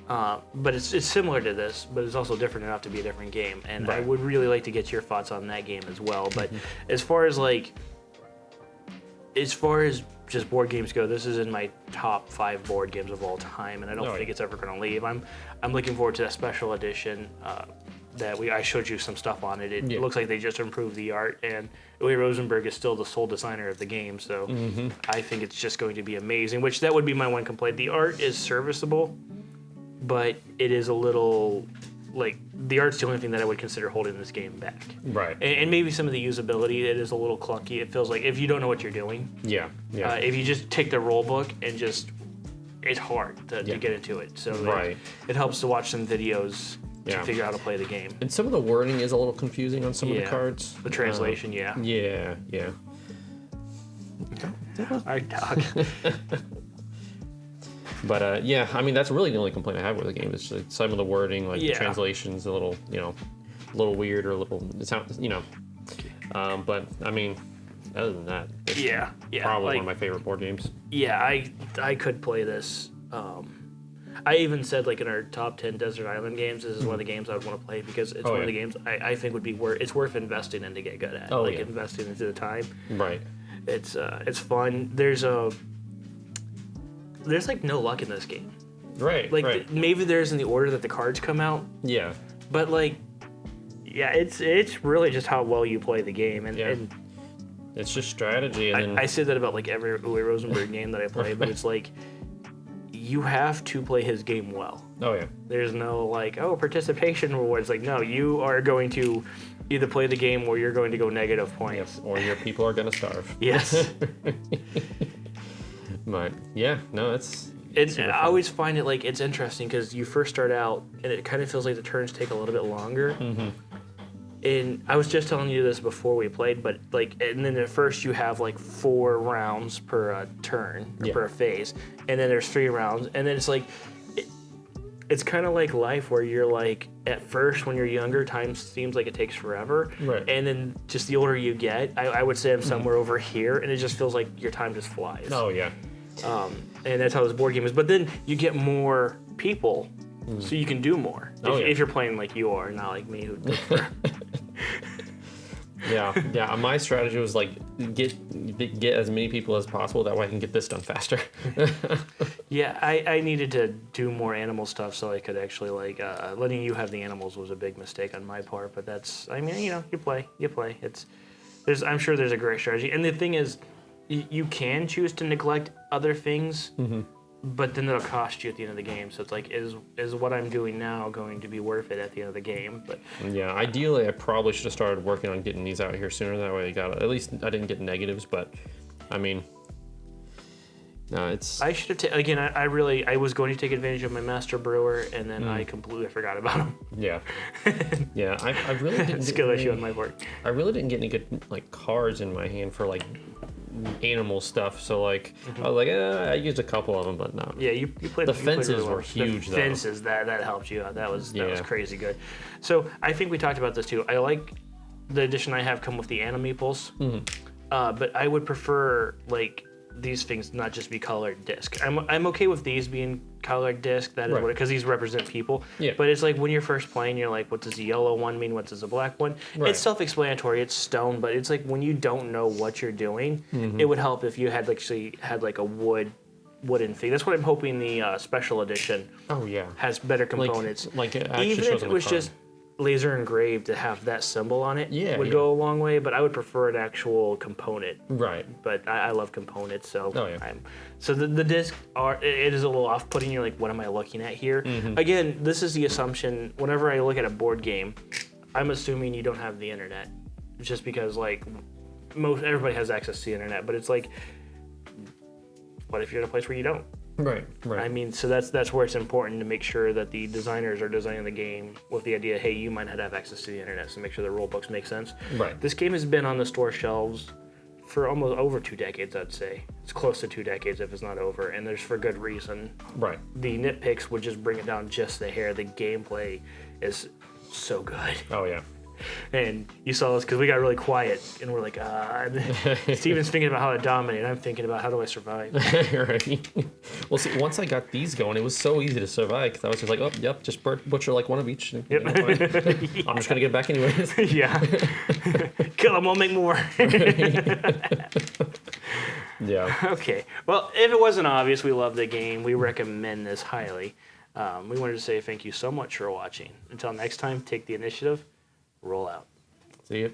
But it's similar to this, but it's also different enough to be a different game. And I would really like to get your thoughts on that game as well. But as far as just board games go, this is in my top 5 board games of all time, and I don't think it's ever going to leave. I'm looking forward to that special edition that I showed you some stuff on it. It looks like they just improved the art, and Uwe Rosenberg is still the sole designer of the game, so I think it's just going to be amazing. Which that would be my one complaint. The art is serviceable, but it is a little the art's the only thing that I would consider holding this game back. Right. And maybe some of the usability, it is a little clunky. It feels like if you don't know what you're doing. Yeah. If you just take the rule book and it's hard to get into it. So it helps to watch some videos to figure out how to play the game. And some of the wording is a little confusing on some of the cards. The translation, Yeah. Our dog. But that's really the only complaint I have with the game. Is some of the wording, the translation's a little, little weird or a little, but other than that, it's probably one of my favorite board games. Yeah, I could play this. I even said in our top 10 Desert Island games, this is one of the games I would want to play because it's one of the games I think would be worth investing in to get good at. Investing into the time. Right. It's fun. There's no luck in this game. Right. Maybe there's in the order that the cards come out. Yeah. But Yeah, it's really just how well you play the game, and It's just strategy, and I say that about like every Uwe Rosenberg game that I play, but it's like you have to play his game well. oh yeah, There's no like, oh, participation rewards. Like, no, you are going to either play the game or you're going to go negative points. or your people are gonna starve. Yes. But yeah, no, it's I always find it like it's interesting because you first start out and it kind of feels like the turns take a little bit longer. Mm-hmm. And I was just telling you this before we played, but like, and then at first you have like 4 rounds per turn or per phase, and then there's 3 rounds, and then it's like, it's kind of like life where you're like, at first when you're younger, time seems like it takes forever, Right. and then just the older you get, I would say I'm somewhere over here, and it just feels like your time just flies. oh yeah, And that's how this board game is. But then you get more people, so you can do more. If you're playing like you are, not like me who prefer. yeah. My strategy was like get as many people as possible. That way I can get this done faster. Yeah, I needed to do more animal stuff so I could actually like letting you have the animals was a big mistake on my part. But that's, I mean, you play. I'm sure there's a great strategy. And the thing is, you can choose to neglect other things, but then it'll cost you at the end of the game. So it's like, is what I'm doing now going to be worth it at the end of the game? But yeah, ideally I probably should have started working on getting these out here sooner. That way I got at least I didn't get negatives. But I mean, no, it's. I should have again. I was going to take advantage of my master brewer, and then I completely forgot about him. Yeah, yeah. I really didn't Skill issue on my part. I really didn't get any good like cards in my hand for like animal stuff. So like I was like, I used a couple of them, but no. Yeah, you played. The fences were huge. The fences that helped you out. That was crazy good. So I think we talked about this too. I like the edition I have come with the anime meeples, but I would prefer like these things not just be colored disc. I'm okay with these being colored disc. That is because these represent people. Yeah. But it's like when you're first playing, you're like, what does the yellow one mean? What does the black one? Right. It's self-explanatory. It's stone, but it's like when you don't know what you're doing, it would help if you had like a wooden thing. That's what I'm hoping the special edition. Oh yeah. Has better components. Like it actually even shows if on it the was card. just laser engraved, to have that symbol on it would Yeah. go a long way, but I would prefer an actual component. Right. But I love components, so Oh, yeah. so the disc it is a little off-putting. You're like, what am I looking at here? Again, this is the assumption. Whenever I look at a board game, I'm assuming you don't have the internet, just because like everybody has access to the internet. But it's like, what if you're in a place where you don't? Right. I mean, so that's where it's important to make sure that the designers are designing the game with the idea, hey, you might not have access to the internet, so make sure the rule books make sense. Right. This game has been on the store shelves for almost over 2 decades, I'd say. It's close to 2 decades if it's not over, and there's for good reason. Right. The nitpicks would just bring it down just a hair. The gameplay is so good. Oh yeah. And you saw this because we got really quiet, and we're like, Steven's thinking about how to dominate. I'm thinking about how do I survive. Right. Well, see, once I got these going, it was so easy to survive because I was just like, oh, yep, just butcher like one of each. Yep. I'm just gonna get back anyways. Yeah. Kill them, we'll make more. Yeah. Okay. Well, if it wasn't obvious, we love the game. We recommend this highly. We wanted to say thank you so much for watching. Until next time, take the initiative. Roll out. See you.